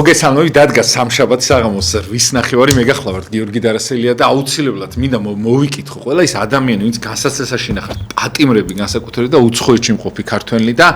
მოგესალმებით, დადგა სამშაბათი საღამოს 8 ნახევარი მეგახლავართ გიორგი დარასელია და აუცილებლად მინდა მოვიკითხო ყველა ის ადამიანი, ვინც განსაცდელში ნახავთ, პატიმრები განსაკუთრებით და უცხოეთში მყოფი ქართველი და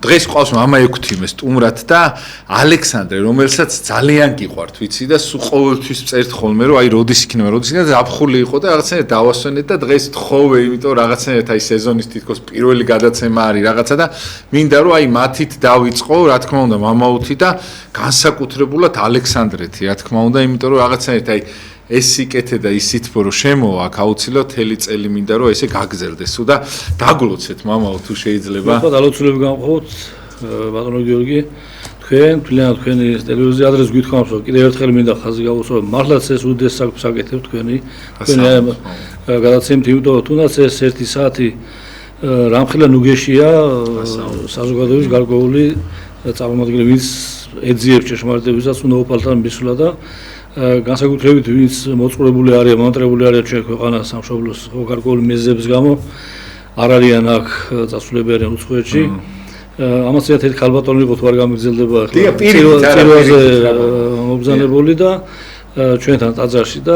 დღეს ყავს მამა ექვთიმე სტუმრად და ალექსანდრე, რომელსაც ძალიან გიყვართ, ვიცი და სულ ყოველთვის წერთ ხოლმე, რომ აი როდის იქნება და ზაფხული იყო და რაღაცნაირად დავასვენეთ და დღეს თხოვე, იმიტომ რაღაცნაირად აი სეზონის თითქოს პირველი გადაცემა არის რაღაცა და მინდა რომ აი მათით დავიწყო, რა თქმა უნდა, მამაუთი და განსაკუთრებულად ალექსანდრეთი, რა თქმა უნდა, იმიტომ რომ რაღაცნაირად აი ეს სიკეთე და ის სითბო რომ შემოაქვს, აუცილებლად თელი წელი მინდა რომ ესე გაგრძელდეს. და დაგლოცეთ მამაო თუ შეიძლება. ხო, დალოცულები გამყავთ, ბატონო გიორგი. თქვენი ტელევიზიის ადრესს გითხოვთ, რომ კიდევ ერთხელ მინდა ხაზი გავუსვა, მართლაც ეს უდიდეს საქმეს აკეთებთ თქვენი გადაცემით, იმიტომ რომ თუნდაც ეს 1 საათი რამხელა ნუგეშია საზოგადოების გარკვეული წარმომადგენელი, ვინც ეძიებს ჭეშმარიტებისას უნდა ოპალთან მისვლა და განსაკუთრებით ვინც მოწყურებული არიან, მონატრებული არიან ჩვენ ქვეყანას სამშობლოს გარკვეული მიზეზების გამო არ არიან აქ წასულები არიან უცხოეთში. ამას ერთ ქალბატონი იყო თუ არ გამიგზელდება ახლა წირვაზე მობრძანებული და ჩვენთან ტაძარში და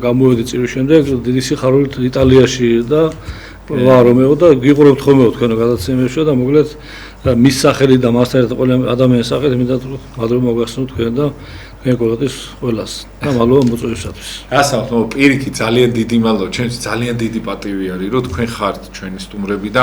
გამოვედი წირვის შემდეგ დიდი სიხარულით იტალიაში და ვარომეო და გიყურებთ ხოლმე თქვენო გადაცემებში და მოკლედ მის სახელი და მასთან ერთად ყველა ადამიანის სახელი მინდა მადლობა მოგახსენოთ თქვენ და თქვენ კოლექტივს ყველას და მადლობა მოწვევისათვის. გასაუბრებთ პირიქით ძალიან დიდი მადლობა, ჩვენთვის ძალიან დიდი პატივი არის რომ თქვენ ხართ ჩვენი სტუმრები და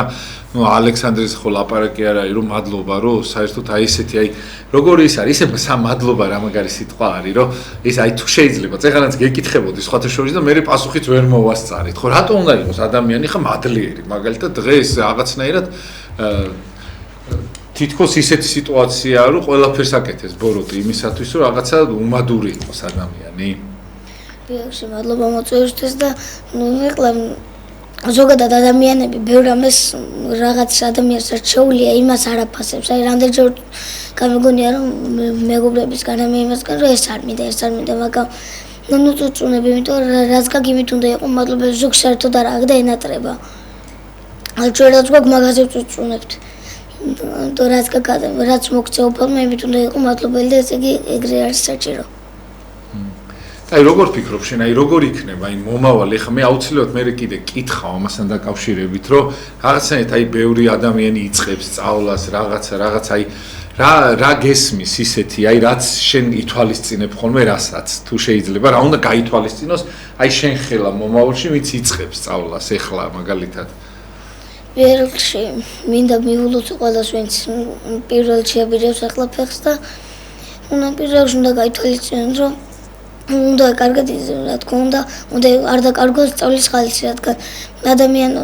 ალექსანდრეს ხო ლაპარაკი არ არის რომ მადლობა რომ საერთოდ აი ესეთი აი როგორი ის არის ისე მადლობა რა მაგარი სიტყვა არის რომ ეს აი თუ შეიძლება წეგანაც გეკითხებოდი სხვათა შორის და მე პასუხიც ვერ მოვასწარით ხო რატომ უნდა იყოს ადამიანი ხა მადლიერი მაგალითად დღეს რაღაცნაირად თითქოს ისეთი სიტუაციაა რომ ყველაფერს აკეთებს ბოროტი იმისათვის რომ რაღაცა უმადური იყოს ადამიანი. ბიოქსი მადლობა მოწვევისთვის და ეხლა ზოგადად ადამიანები ბევრ ამას რაღაც ადამიანს რჩეულია იმას არ აფასებს. აი რამდენჯერ გამიგონია რომ მეგობრების განამე იმასგან რომ ეს არ მინდა მაგრამ ნუ წუწუნები იმიტომ რაც გაგიმით უნდა იყო მადლობა ზოგ საერთოდ არ აღდა ენატრება. ჩვენ რაც გვაქვს მაგაზე წუწუნებთ. და რაც მოგწევა ფორმა იმით უნდა იყო მადლობელი და ესე იგი ეგრე არის საჭირო. აი როგორ ფიქრობ შენ აი როგორ იქნება აი მომავალი ხა მე აუცილებლად მე კიდე კითხავ ამასთან დაკავშირებით რომ რაღაცნაირად აი ბევრი ადამიანი იწყებს სწავლას რაღაც აი რა გესმის ისეთი აი რაც შენ ითვალისწინებ ხოლმე რასაც თუ შეიძლება რა უნდა გაითვალისწინოს აი შენ ხელა მომავალში ვინც იწყებს სწავლას ეხლა მაგალითად პირველში მინდა მიულოთ ყველას ვინც პირველში აბირებს ახლა ფეხს და პირველში უნდა გაითვალისწინოს რომ უნდა კარგად იზრდება, რა თქმა უნდა არ დაკარგოს სწავლის ხალისი, რადგან ადამიანი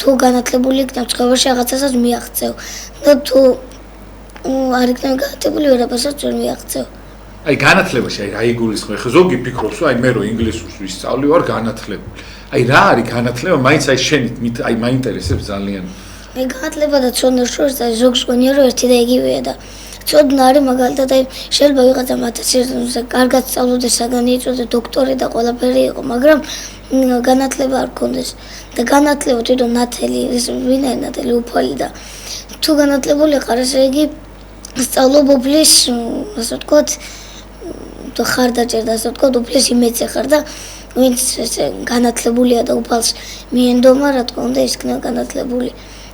თუ განათლებული იქნება ცხოვრებაში რაღაცასაც მიაღწევ და თუ არ იქნება განათლებული ვერაფერსაც ვერ მიაღწევ. აი განათლებაში აი რა იგულისხმება? ხო ზოგი ფიქრობს რომ აი მე რო ინგლისურს ვისწავლი ვარ განათლებული. აი რა არის განათლება? მაინც აი შენით აი მაინტერესებს ძალიან. აი განათლება და ცოდნა შორის აი ზოგს გონია რომ ერთი და იგივეა და ცოდნა არის მაგალითად აი შეიძლება ვიღაცა 1000 კარგად სწავლოდეს საგანი იწვევდეს დოქტორი და ყველაფერი იყო მაგრამ განათლება არ ქონდეს და განათლება თვითონ ნათელი ეს ვინაა ნათელი უფალი და თუ განათლებული ხარ ესე იგი სწავლობ უფლის ასე ვთქვათ თუ ხარ დაჭერდა ასე ვთქვათ უფლის იმედზე ხარ და ვინც ესე განათლებულია და უფალს მიენდომა რა თქმა უნდა ის იქნება განათლებული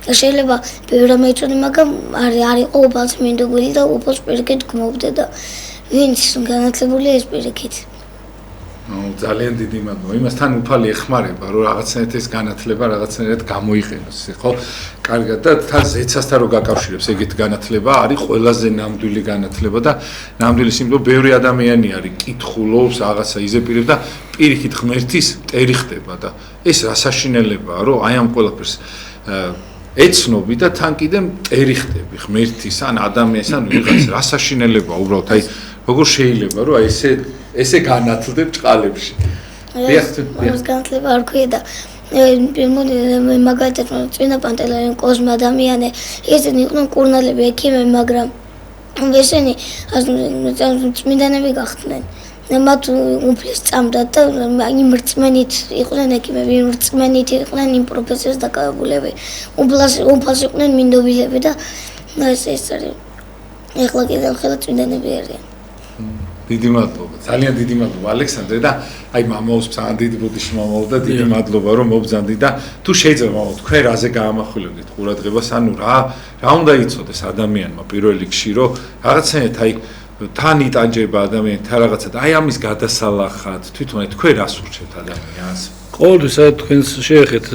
შეიძლება ბევრი მეწონი მაგრამ არ იყო უფალს მინდობილი და უფალს პირიქით გმობდე და ვინც განათლებულია ეს პირიქით. ძალიან დიდი მადლობა. იმასთან უფალი ეხმარება რომ რაღაცნაირად ეს განათლება რაღაცნაირად გამოიყენოს, ხო? კარგად და თან ზეცასთან რო გაკავშირებს ეგეთ განათლება არის ყველაზე ნამდვილი განათლება და ნამდვილი სიმბოლო ბევრი ადამიანი არის კითხულობს რაღაცა იზეპირებს და პირიქით ღმერთის მტერი ხდება და ეს რა საშინელებაა რომ აი ამ ყველაფერს ეცნობი და თან კიდე მტერი ხდები ღმერთის ან ადამიანის ან ვიღაც რა საშინელება უბრალოდ აი როგორ შეიძლება რომ აი ესე განათლდებ ჭყალებში ეს განათლება არ ქვია და მაგალითად წინა პანტელეიმონ კოზმა ადამიანი ესენი იყვნენ კურნალები ექიმები მაგრამ ესენი წმინდანები გახდნენ მათ უფლის წამდათ და იმ რწმენით იყვნენ ექიმები იმ რწმენით იყვნენ იმ პროფესიას დაკავებულები უფალს იყვნენ მინდობილები და ეს არის ეხლა კიდევ ხელა წმინდანები არიან დიდი მადლობა ძალიან დიდი მადლობა ალექსანდრე და აი მამაოს ძალიან დიდი ბუდიში მამაო და დიდი მადლობა რომ მობრძანდი და თუ შეიძლება მამაო თქვენ რაზე გაამახვილებდით ყურადღებას ანუ რა უნდა იცოდეს ადამიანმა პირველ რიგში რომ რაღაცნაირად აი თან იტანჯება ადამიანი თან რაღაცა და აი ამის გადასალახად თვითონ თქვენ რას ურჩევთ ადამიანს ყოველთვის აი თქვენს შეეხეთ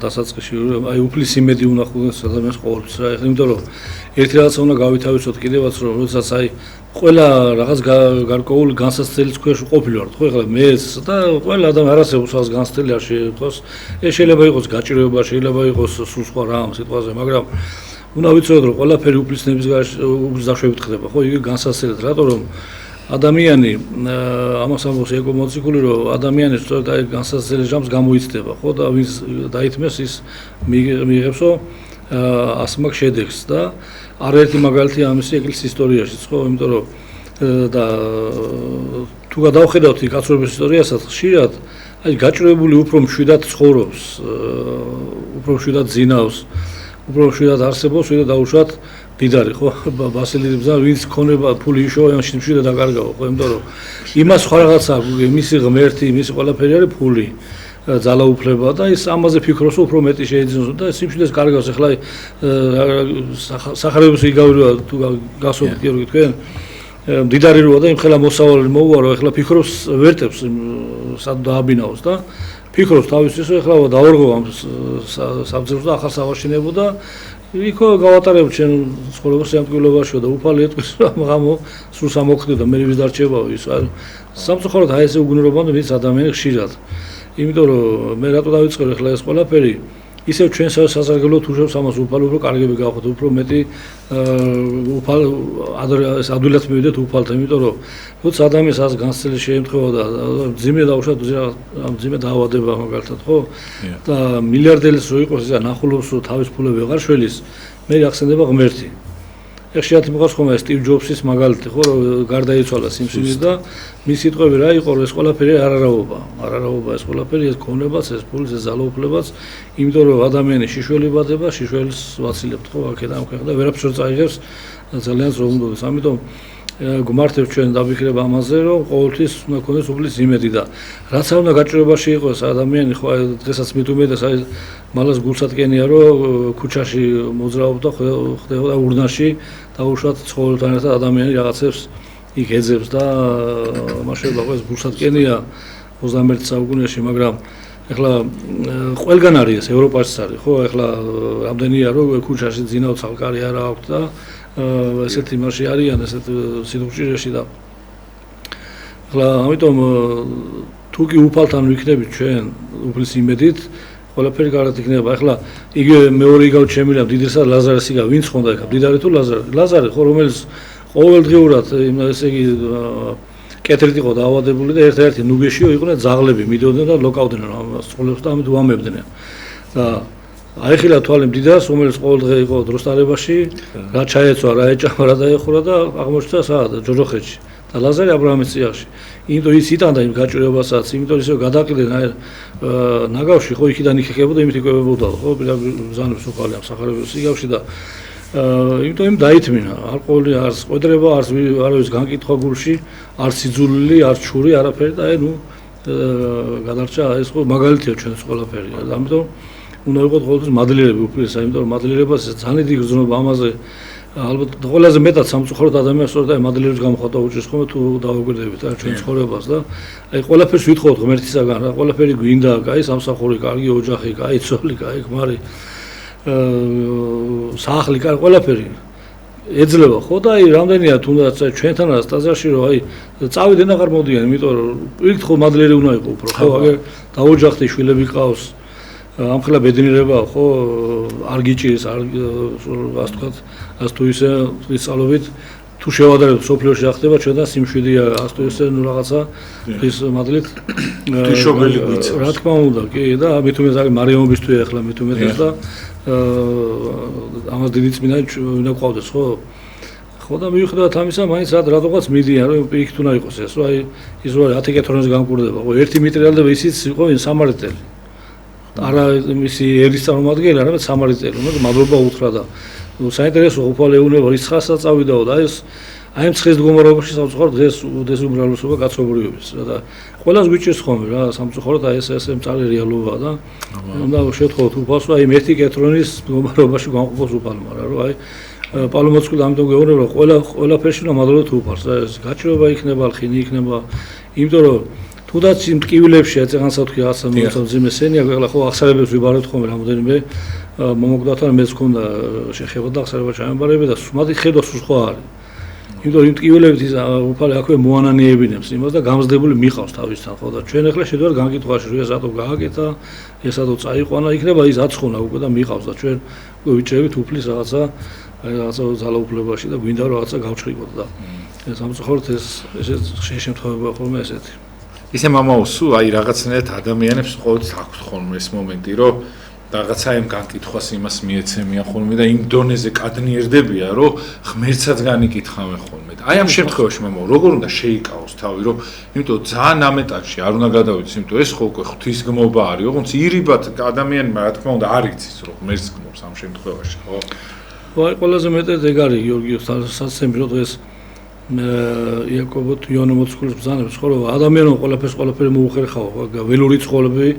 დასაწყისში აი უფლის იმედი უნდა ხვდეს ადამიანს ყოველთვის რა იმიტომ რომ ერთი რაღაცა უნდა გავითავისოთ კიდევაც რომ როდესაც აი ყველა რაღაც გარკვეულ განსაცდელის ქვეშ ყოფილვართ ხო ეხლა მეც და ყველა ადამიანი არასდროს რაღაც განსაცდელი არ შეექოს ეს შეიძლება იყოს გაჭირვება შეიძლება იყოს სულ სხვა რამ სიტყვაზე მაგრამ უნდა ვიცოდეთ რომ ყველაფერი უფლის ნების დაშვებით ხდება ხო იგი განსაცდელად რატო რომ ადამიანი ამას ამბობს ეკომოციკული რომ ადამიანი სწორედ აი განსაცდელის ჟამს გამოიცდება ხო და ვინც დაითმეს ის მიიღებსო ასმაკ შედეგს და არაერთი მაგალითი ამისი ეკლესიის ისტორიაშიც ხო იმიტომ რომ და თუ გადავხედავთ კაცობრიობის ისტორიასაც ხშირად აი გაჭირვებული უფრო მშვიდად ცხოვრობს უფრო მშვიდად ზინავს უფრო მშვიდად არსებობს ვიდრე დაუშვათ დიდარი ხო ბასილი ბზა ვინც ქონება ფული იშოვა ამ მშვიდად დაკარგაო ხო იმიტომ რომ იმას სხვა რაღაცა მისი ღმერთი მისი ყველაფერი არის ფული ძალაუფლება და ის ამაზე ფიქრობს უფრო მეტი შეიძლება და სიმშვიდეს კარგავს ახლა სახარების იგავირება თუ გასულ გიორგი თქვენ დიდარი როა და იმ ხელა მოსავალი მოუარო ახლა ფიქრობს ვერტებს სად დააბინაოს და ფიქრობს თავის ისე ახლა დაორღო ამ საბძებს და ახალ სავაშინებო და იქო გავატარებ ჩვენ ცხოვრებას სამკვლელობაში და უფალი ეტყვის რომ გამო სულ სამოხდე და მე ვის დარჩებაო ის სამწუხაროდ აი ესე უგუნურობა და ვის ადამიანი ხშირად იმიტომ რომ მე რატო დავიწყე ახლა ეს ყველაფერი ისევ ჩვენ სასარგებლო თუჟებს ამას უფალი უფრო კარგები გავხდეთ უფრო მეტი უფალ ადვილად მივიდეთ უფალთან იმიტომ რომ როცა ადამიანს ას განსწრელი შეემთხვევა და ძიმე დაუშვათ ძიმე დაავადება მაგალითად ხო და მილიარდელის რო იყოს ისა ნახულობს რომ თავის ფულები ვეღარ შველის მე ახსენდება ღმერთი ეხშიათ მიყავს ხომ ეს სტივ ჯობსის მაგალითი ხო რომ გარდაიცვალა სიმსივნის და მის სიტყვები რა იყო რომ ეს ყველაფერი არარავობა ეს ყველაფერი ეს ქონებაც ეს ფულის ეს ძალაუფლებაც იმიტომ რომ ადამიანი შიშველი ბადება შიშველს ვაცილებთ ხო აქედან და ვერაფერს არ წაიღებს ძალიან ზრუნდობს ამიტომ გმართებს ჩვენ დავიქრებ ამაზე რომ ყოველთვის უნდა ქონდეს უფლის იმედი და რაც არ უნდა გაჭირვებაში იყოს ადამიანი ხო დღესაც მით უმეტეს აი მალას გულსატკენია რომ ქუჩაში მოძრაობდა ხდება ურნაში დაუშვათ ცხოველთან ერთად ადამიანი რაღაცებს იქ ეძებს და მაშინ ეს გულსატკენია 21 საუკუნეში მაგრამ ეხლა ყველგან არის ეს ევროპაშიც არის ხო ეხლა რამდენია რომ ქუჩაში ძინავ ცალკარი არა აქვს და ესეთი მასში არიან ესეთ სიძულშიში და ახლა ამიტომ თუ კი უფალთან ვიქნებით ჩვენ უფლის იმედით ყველაფერი კარგად იქნება ახლა იგივე მეორე იგავ ჩემილა დიდესა ლაზარეს იგავ ვინც ხონდა ეხლა დიდარი თუ ლაზარე ხო რომელიც ყოველდღიურად ესე იგი კეთრით იყო დაავადებული და ერთ-ერთი ნუგეშიო იყვნენ ძაღლები მიდოდნენ და ლოკავდნენ ამას წყლებს და ამით უამებდნენ და აიხილა თვალე მდიდარს რომელიც ყოველდღე იყო დროსტარებაში რა ჩაეცვა რა ეჭამა რა დაეხურა და აღმოჩნდა საათ ჯოჯოხეთში და ლაზარე აბრაამის წიაღში იმიტომ ის იტანდა იმ გაჭირვებასაც იმიტომ ისე გადაყიდნენ აი ნაგავში ხო იქიდან იქებოდა იმით იკვებებოდა ხო ბრძანებს უყალე ამ სახარების იგავში და იმიტომ იმ დაითმინა არ ყოველი არც ყვედრება არც არავის განკითხვა გულში არც სიძულვილი არც ჩური არაფერი და აი ნუ გადარჩა ეს ხო მაგალითია ჩვენს ყველაფერი ამიტომ უნდა იყოს ყოველთვის მადლიერები უფლის იმიტომ რომ მადლიერებას ძალიან დიდი გრძნობა ამაზე ალბათ ყველაზე მეტად სამწუხაროდ ადამიანს სწორედ აი მადლიერების გამოხატვა უჭირს ხოლმე თუ დავაგვირდებით აი ჩვენ ცხოვრებას და აი ყველაფერს ვითხოვთ ღმერთისაგან რა ყველაფერი გვინდა კაი სამსახური კარგი ოჯახი კაი ცოლი კაი ქმარი სახლი კაი ყველაფერი ეძლევა ხო და აი რამდენია თუნდაც ჩვენთანაც ტაძარში რომ აი წავიდნენ აღარ მოდიან იმიტომ რომ პირიქით ხო მადლიერი უნდა იყო უფრო ხო აგერ დაოჯახდე შვილები ყავს ამხელა ბედნიერებაა ხო არ გიჭირს არ ასე ვთქვათ ასე თუ ისე ისწავლობით თუ შევადარებთ სოფლიოში რა ხდება ჩვენ და სიმშვიდეა ასე თუ ისე ნუ რაღაცა ის მადლით თიშობელი გვიწევს რა თქმა უნდა კი და მით უმეტეს არის მარიამობისთვის ახლა მით უმეტეს და ამას დიდი წმინდა უნდა ყავდეს ხო და მიუხედავად ამისა მაინც რატოღაც მიდიან რომ პირიქით უნდა იყოს ეს რომ აი ის რო 10 კეთრონს განკურდება ხო ერთი მეტრიალდება ისიც იყო სამარიტელი არა მისი ერის წარმომადგენელი არამედ სამარიტელი უნდა მადლობა უთხრა და საინტერესო უბრალოდ ეუნება ის ხასა წავიდაო და ეს აი ამ ცხეს მდგომარეობაში სამწუხაროდ დღეს უმრავლესობა კაცობრიობის და ყველას გვიჭირს ხოლმე რა სამწუხაროდ აი ეს მწარე რეალობაა და უნდა შევთხოვოთ უფალს რომ აი ერთი კეთრონის მდგომარეობაში განყოფოს უფალმა რა რომ აი პალომოცკული ამიტომ გეუბნება რომ ყველაფერში უნდა მადლობოთ უფალს და ეს გაჭიროება იქნება ხინი იქნება იმიტომ რომ თუდაც იმ ტკივილებში ეცეღანსა თქვი რაღაცა მომწამძიმე სენია ყველა ხო ახსარებებს ვიბარებთ ხოლმე რამოდენიმე მომოკვდავთან მეც მქონდა შეხება და ახსარება ჩამებარები და სუმადი ხედავს სხვა არის იმიტომ იმ ტკივილებით ის უფალი აქვე მოანანიებინებს იმას და გამზდებული მიყავს თავისთან ხო და ჩვენ ახლა შედვარ განგიტყვაში რომ ეს რატო გააკეთა ეს რატო წაიყვანა იქნება ის აცხონა უკვე და მიყავს და ჩვენ უკვე ვიჭერებით უფლის რაღაცა ძალაუფლებაში და გვინდა რომ რაღაცა გავჩხიგოთ და სამწუხაროდ ეს შემთხვევაა ხოლმე ესეთი ისე მამაოსუ აი რაღაცნაირად ადამიანებს ყოველთვის აქვთ ხოლმე ეს მომენტი რომ რაღაცა იმ განკითხვას იმას მიეცემიან ხოლმე და იმ დონეზე კადნიერდებიან რომ ღმერთსაც განიკითხავენ ხოლმე და აი ამ შემთხვევაში მამაო როგორ უნდა შეიკავოს თავი რომ იმიტომ ძალიან ამ ეტაპში არ უნდა გადავიდეს იმიტომ ეს ხო უკვე ღვთისგმობა არის ოღონდ ირიბად ადამიანმა რა თქმა უნდა არ იცის რომ ღმერთს გმობს ამ შემთხვევაში ხო აი ყველაზე მეტად ეგ არის გიორგიოს სასწემი რომ დღეს იაკობოთ იონო მოციქულის ბრძანებს ხო რომ ადამიანო ყველაფერი მოუხერხაო ველური ცხოვრები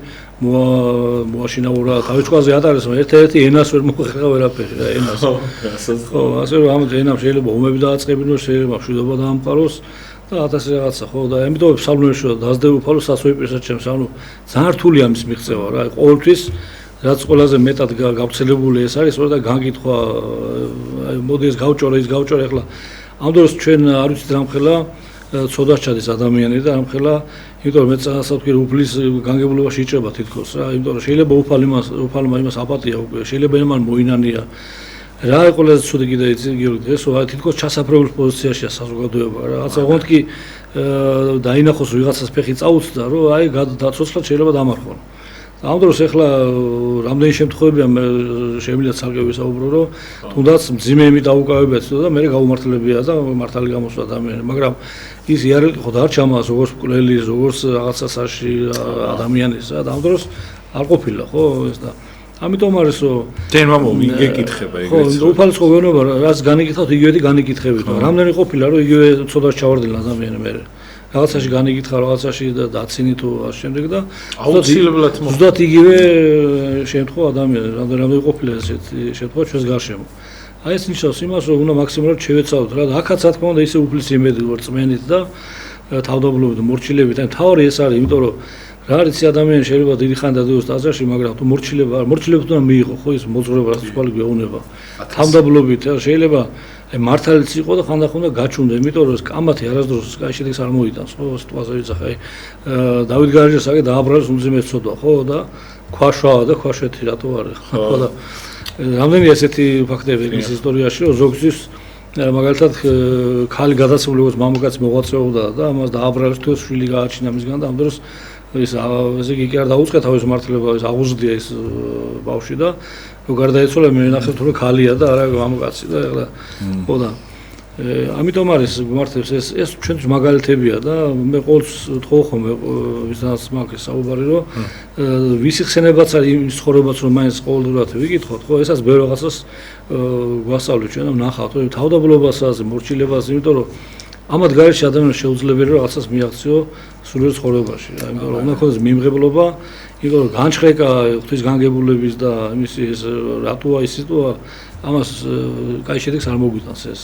მოაშინაურა თავისუფლაზე ატარეს ერთ-ერთი ენას ვერ მოუხერხა ვერაფერი რა ენას ხო ასე რომ ამ ენამ შეიძლება ომები დააწყებინოს შეიძლება მშვიდობა დაამყაროს და 1000 რაღაცა ხო და ამიტომ ფსალმუნში დაძდევ უფალო სასოი პირსაც ჩემს ანუ ძალიან რთულია ამის მიღწევა რა ყოველთვის რაც ყველაზე მეტად გავრცელებული ეს არის რომ და განგითხვა აი მოდი ეს გავჭორე ახლა ამ დროს ჩვენ არ ვიცით რამხელა ცოდას ჩადის ადამიანი და რამხელა იმიტომ რომ მეცასაც ვთქვი უფლის განგებულობაში იჭრება თითქოს რა იმიტომ რომ შეიძლება უფალმა იმას აპატია უკვე შეიძლება იმან მოინანია რა ყველაზე ცუდი კიდე იცი გიორგი დღეს რა თითქოს ჩასაფრებულ პოზიციაშია საზოგადოება რაღაცა ოღონდ კი დაინახოს ვიღაცას ფეხი წაუწდა რომ აი დაცოცხლად შეიძლება დამარხონ ამ დროს ახლა რამდენი შემთხვევებია შემიძლია ცალკე ვისაუბრო რომ თუნდაც მძიმეები დაუკავებიათ და მე გაუმართლებია და მართალი გამოსვლა ადამიანები მაგრამ ის იარაღი ხო და არ ჩამას როგორც მკვლელის როგორც რაღაცასაში ადამიანისა და ამ დროს არ ყოფილა ხო ეს და ამიტომ არის რომ ჩვენ მამო ვინ გეკითხება ეგრეც ხო უფალს ხო ვეუბნება რაც განიკითხავთ იგივე განიკითხებით რამდენი ყოფილა რომ იგივე ცოდას ჩავარდნენ ადამიანები მე რაღაცაში განიკითხა რაღაცაში და დაცინი თუ ამ შემდეგ და აუცილებლად ზუსტად იგივე შემთხვევა ადამიანები რამდენი ყოფილა ესეთი შემთხვევა ჩვენს გარშემო აი ეს ნიშნავს იმას რომ უნდა მაქსიმალურად შევეცადოთ რა და აქაც რა თქმა უნდა ისე უფლის იმედი ვარ წმენით და თავდაბლობით მორჩილებით აი თავი ეს არის იმიტომ რომ რა არის ადამიანი შეიძლება დიდი ხანი დადიოს ტაძარში მაგრამ თუ მორჩილება თუ მიიღო ხო ის მოძღვრება რაც თვალი გვეუბნება თავდაბლობით შეიძლება აი მართალიც იყო და ხანდახან უნდა გაჩუნდა იმიტომ რომ კამათი არასდროს კაი შედეგს არ მოიტანს ხო სიტყვაზე ვიცახე აი დავით გარიჟეს აგე დააბრალეს უმძიმეს ცოდვა ხო და ქვაშაა და ქვაშეთი რატო არის ხო და რამდენი ესეთი ფაქტები ის ისტორიაში რომ ზოგის მაგალითად ქალი გადაცემული როგორც მამაკაც მოღვაწეობდა და ამას დააბრალეს თუ შვილი გააჩინა მისგან და ამ დროს ის ესე იგი არ დაუწყე თავის მართლება ის აღუზრდია ის ბავშვი და რო გარდაეცვალა მე ნახე თუ ქალია და არა მამაკაცი და ეხლა ხო და ამიტომ არის მართლებს ეს ჩვენთვის მაგალითებია და მე ყოველთვის ვთხოვ ხოლმე ვისაც მაგას საუბარი რომ ვისი ხსენებაც არის ის ცხოვრებაც რომ მაინც ყოველდღურად ვიკითხოთ ხო ესაც ბევრ რაღაცას გვასწავლეთ ჩვენ და ვნახავთ რომ თავდაბლობასაც მორჩილებას იმიტომ რომ ამათ გარეშე ადამიანს შეუძლებელი რომ რაღაცას მიაღწიო სულიერ ცხოვრებაში რა იმიტომ რომ უნდა ქონდეს მიმღებლობა იმიტომ რომ განჩხრეკა ღვთის განგებულების და იმისი ეს რატოა ისიტოა ამას კაი შედეგს არ მოგვიტანს ეს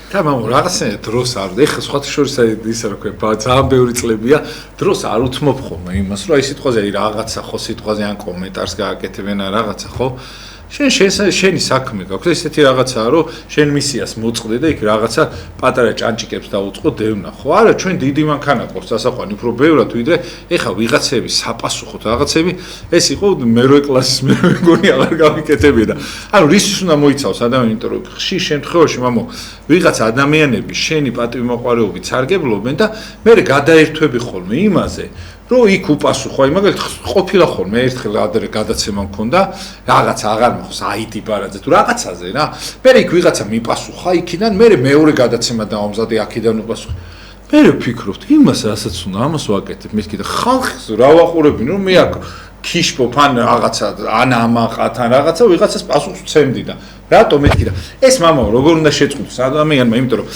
და მამო რაღაცნაირად დროს არ ეხლა სხვათა შორის ისე რა ქვია ძალიან ბევრი წლებია დროს არ უთმობ ხოლმე იმას რომ აი სიტყვაზე აი რაღაცა ხო სიტყვაზე ან კომენტარს გააკეთებენ ან რაღაცა ხო შენი საქმე გაქვს ესეთი რაღაცაა რომ შენ მისიას მოწყდე და იქ რაღაცა პატარა ჭანჭიკებს დაუწყო დევნა ხო არა ჩვენ დიდი მანქანა ყავს ასაყვანი უფრო ბევრად ვიდრე ეხა ვიღაცები საპასუხოდ რაღაცები ეს იყო მერვე კლასის მე მეგონი აღარ გავიკეთებია და ანუ რისის უნდა მოიცავს ადამიანი იმიტომ რომ ხშირ შემთხვევაში მამო ვიღაც ადამიანები შენი პატივმოყვარეობით სარგებლობენ და მე გადაერთვები ხოლმე იმაზე რომ იქ უპასუხო, აი მაგალითად ყოფილა ხოლმე ერთხელ ადრე გადაცემა მქონდა, რაღაცა აღარ მოხს აიდი ბარაძე თუ რაღაცაზე რა. მე იქ ვიღაცა მიპასუხა იქიდან, მე მეორე გადაცემა დავამზადე აქედან უპასუხე. მე ვფიქრობთ, იმას რასაც უნდა ამას ვაკეთებ, მის კიდე ხალხს რა ვაყურებინ, რომ მე აქ ქიშპობ ან რაღაცა ან ამაყათ ან რაღაცა ვიღაცას პასუხს ვცემდი და რატომ მეთქი და ეს მამაო როგორ უნდა შეწყდეს ადამიანმა, იმიტომ რომ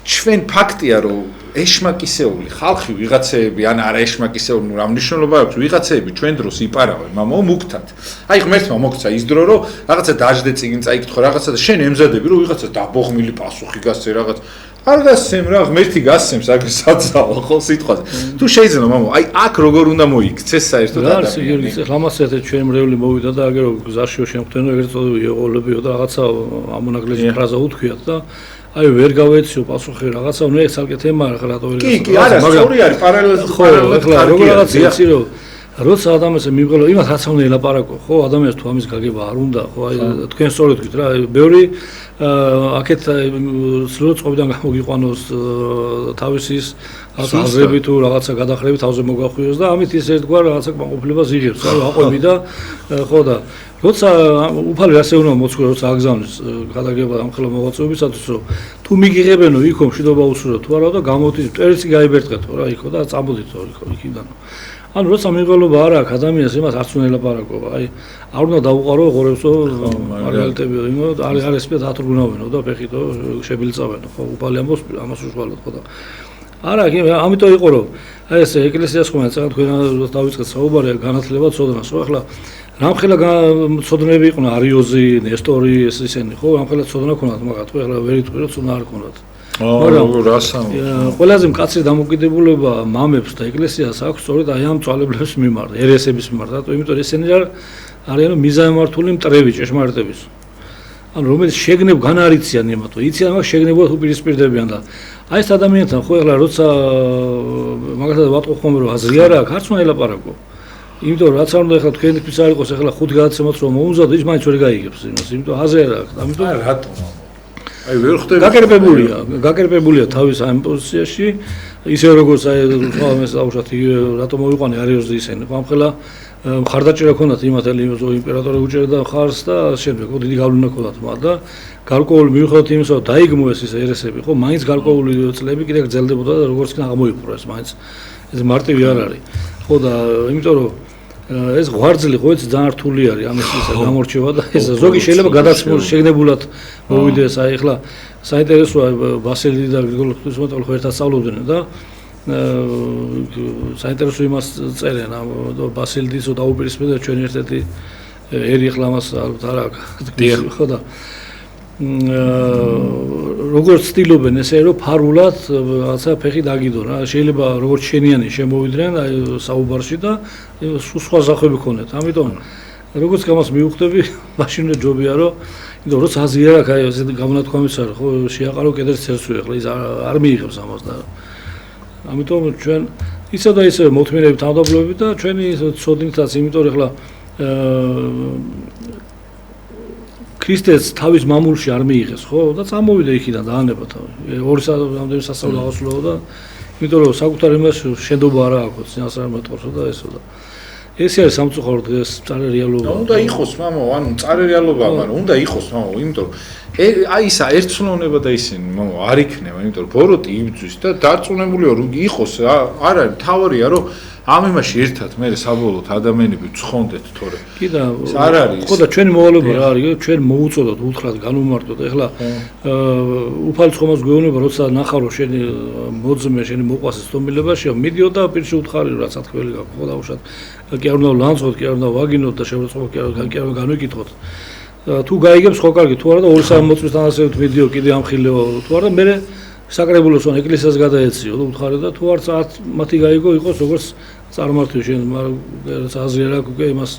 ჩვენ ფაქტია რომ ეშმაკისეული ხალხი ვიღაცეები ან არა ეშმაკისეული რა მნიშვნელობა აქვს ვიღაცეები ჩვენ დროს იპარავენ მამაო მუქთად აი ღმერთმა მოგცა ის დრო რომ რაღაცა დაждე წიგნ წაიკითხო რაღაცა და შენ ემზადები რომ ვიღაცა დაბოღმილი პასუხი გასცე რაღაც არ გასცემ რა ღმერთი გასცემს აგ საწავა ხო სიტყვაზე თუ შეიძლება მამაო აი აქ როგორ უნდა მოიქცეს საერთოდ ადამიანი რა ლამასეთ ჩვენ მრევლი მოვიდა და აგერო გზაშიო შემხდენო ეგრეთ წოდებული ეყოლებიო და რაღაცა ამონაკლისი ფრაზა უთქვიათ და აი ვერ გავეციო პასუხი რაღაცა ნუ ეს ალკე თემა რა რატო ვერ კი არა სწორი არის პარალელურად ხო ეხლა როგორ რაღაცა იცი რომ როცა ადამიანს მივიღო იმას რაც უნდა ელაპარაკო ხო ადამიანს თუ ამის გაგება არ უნდა ხო აი თქვენ სწორად თქვით რა ბევრი აქეთ სრულ წყობიდან გამოგიყვანოს თავისის აზრები თუ რაღაცა გადახრები თავზე მოგახვიოს და ამით ის ერთგვარ რაღაცა კმაყოფილებას იღებს რა აყვები და ხო და როცა უფალი ასე უნდა მოწყვე როცა აგზავნის გადაგება ამ ხელა მოღვაწეობისათვის რომ თუ მიგიღებენო იქო მშვიდობა უსურვო თუ არა და გამოვთით წერტი გაიბერტყეთო რა იქო და წამოდითო იქიდან ანუ როცა მიღელობა არ აქვს ადამიანს იმას არც უნდა ელაპარაკო აი არ უნდა დაუყარო ღორებსო მარგალიტებიო იმო არ ესპე დათრგუნავენო და ფეხითო შებილწავენო ხო უფალი ამბობს ამას უშუალოდ ხო და არა ამიტომ იყო რომ აი ეს ეკლესიას ხომ წეგან თქვენ დავიწყეთ საუბარი განათლება ცოდნას ხო ახლა რამხელა ცოდნები იყვნენ არიოზი ნესტორი ეს ისინი ხო რამხელა ცოდნა ქონათ მაგათ ხო ახლა ვერ იტყვი რომ ცოდნა არ ქონათ მაგრამ რასაუბრობ ყველაზე მკაცრი დამოკიდებულება მამებს და ეკლესიას აქვს სწორედ აი ამ წვალებლების მიმართ ერესების მიმართ რატო იმიტომ ესენი არიან მიზანმართული მტრები ჭეშმარიტების ანუ რომელიც შეგნებ განარიციან იმათო იციან მაგ შეგნებულად უპირისპირდებიან და აი ეს ადამიანთან ხო ახლა როცა მაგათაც ვატყო ხომ რომ აზრი არა აქვს არც უნდა ელაპარაკო იმიტომ რაც არ უნდა ახლა თქვენთვის არ იყოს ახლა 5 გადაცემაც რომ მოუმზადო ის მაინც ვერ გაიგებს იმას იმიტომ აზრი არ აქვს ამიტომ რატომ აი ვერ ხვდები გაკერპებულია თავის ამ პოზიციაში ისე როგორც აი თვალმეს დაუშვათ რატომ მოიყვანე არიოზი ისენი ხო ამხელა მხარდაჭერა ქონდათ იმათელი იმპერატორი უჭერდა ხარს და შემდეგ ხო დიდი გავლენა ქონდათ მათ და გარკვეული მიუხედავად იმისა რომ დაიგმო ეს ერესები ხო მაინც გარკვეული წლები კიდე გრძელდებოდა და როგორც კი აღმოიფრა ეს მაინც ეს მარტივი არ არის ხო და იმიტომ რომ ეს ღვარძლი ხო ეს ძალიან რთული არის ამის გამორჩევა და ეს ზოგი შეიძლება გადაცმულ შეგნებულად მოვიდეს აი ახლა საინტერესოა ბასილი და გრიგოლი ღვთისმეტყველი ხო ერთად სწავლობდნენ და საინტერესო იმას წერენ ბასილდისო დაუპირისპირდა ჩვენ ერთ-ერთი ერი ახლა მას არ აქვს ხო და როგორც ცდილობენ ესე რომ ფარულად რაღაცა ფეხი დაგიდონ რა შეიძლება როგორც შენიანი შემოვიდნენ აი საუბარში და სხვა ზახები ქონეთ ამიტომ როგორც გამას მიუხვდები მაშინ ჯობია რომ იმიტომ რომ აზრი არ აქვს აი ეს გამონათქვამის არ ხო შეაყარო კიდევ ცერცვი ახლა ის არ მიიღებს ამას და ამიტომ ჩვენ ისა და ისე მოთმინებით თავდაბლობებით და ჩვენი ცოდნითაც იმიტომ რომ ახლა ქრისტეს თავის მამულში არ მიიღეს ხო და წამოვიდა იქიდან დაანება თავი 2 საათამდე სასწავლო აღსრულო და იმიტომ რომ საკუთარ იმას შენდობა არ აქვს წინას არ მეტყორსო და ესო და ეს არის სამწუხარო დღეს წარე რეალობა უნდა იყოს მამო ანუ წარე რეალობა მაგრამ უნდა იყოს მამო იმიტომ რომ აი ისა ერთსულოვნება და ისინი მამო არ იქნება იმიტომ რომ ბოროტი იბძვის და დარწმუნებულია რომ იყოს არ არის თავარია რომ ამ იმაში ერთად მე საბოლოოდ ადამიანები ცხონდეთ თორე კი და არ არის ხო და ჩვენი მოვალეობა რა არის ჩვენ მოუწოდოთ უთხრათ განვმარტოთ ეხლა უფალი ცხომას გვეუბნება როცა ნახარო შენი მოძმე შენი მოყვასე სტომილებაში მიდიო და პირში უთხარი რა სათქმელი გაქვს ხო დაუშვათ კი არ უნდა ლანძღოთ კი არ უნდა ვაგინოთ და შევრწყო კი არ უნდა განვიკითხოთ თუ გაიგებს ხო კარგი თუ არა და 2 მოწმისთან ასე ვიდეო კიდე ამხილეო თუ არა მე საკრებულოს ან ეკლესიას გადაეციო და უთხარი და თუ არც მათი გაიგო იყოს როგორც წარმართვი შენ მაგრამ აზრი არ აქვს უკვე იმას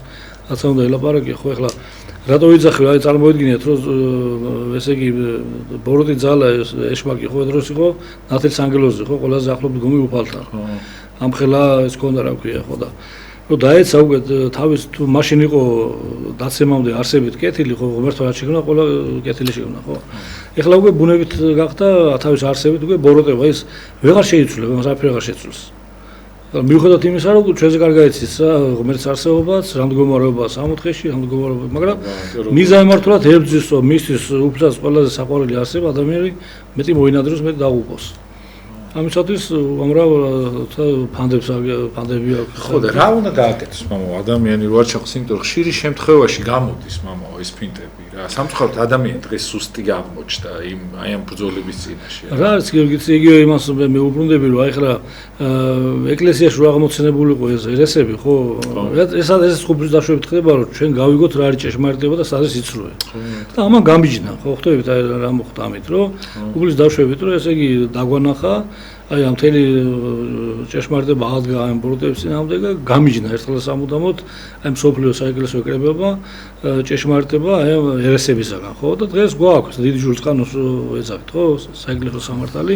რაც უნდა ელაპარაკე ხო ეხლა რატო ვიძახე, აი წარმოიდგინეთ, რომ ესე იგი ბოროტი ძალა ეშმაკი ხო დროს იყო ნათელს ანგელოზი ხო ყველაზე ახლობი გომი უფალთან. ამ ხელა ეს ქონდა რა ქვია ხო და რომ დაეცა უკვე თავის თუ მაშინ იყო დაცემამდე არსებით კეთილი ხო ღმერთო რა შექმნა ყველა კეთილი შექმნა ხო. ეხლა უკვე ბუნებით გახდა თავის არსებით უკვე ბოროტება ის ვეღარ შეიცვლება, მას არაფერი აღარ შეცვლის. მიუხედავად იმისა, რომ ჩვენზე კარგად იცის რა ღმერთის არსებობაც, რამდგომარეობა სამოთხეში, რამდგომარეობა, მაგრამ მიზანმართულად ებრძვის, რომ მისთვის უფლად ყველაზე საყვარელი არსება ადამიანი მეტი მოინადროს, მეტი დაღუპოს. ამისათვის ამრავ ფანდები აქვს. ხო და რა უნდა გააკეთოს მამაო ადამიანი რო არ ჩახოს, იმიტომ რომ ხშირი შემთხვევაში გამოდის მამაო ეს ფინტები რა. სამწუხაროდ ადამიანი დღეს სუსტი აღმოჩნდა აი ამ ბრძოლების წინაშე. რა არის გიგიც იგივე იმას მე უბრუნდები რომ აი ხლა ეკლესიაში რო აღმოცენებულიყო ეს ერესები ხო ეს ხუბლის დაშვებით ხდება რომ ჩვენ გავიგოთ რა არის ჭეშმარიტება და სადაც იცრუე. და ამან გამიჯნა ხო ხვდებით აი რა მოხდა ამით რომ ხუბლის დაშვებით რომ ესე იგი დაგვანახა აი ამ თელი ჭეშმარიტება აღდგა ამ ბოროტების წინააღმდეგ და გამიჯნა ერთხელ სამუდამოდ აი მსოფლიო საეკლესიო კრებება ჭეშმარიტება აი ერესებისაგან ხო და დღეს გვაქვს დიდი ჯულწყანოს ეძახით ხო საეკლესიო სამართალი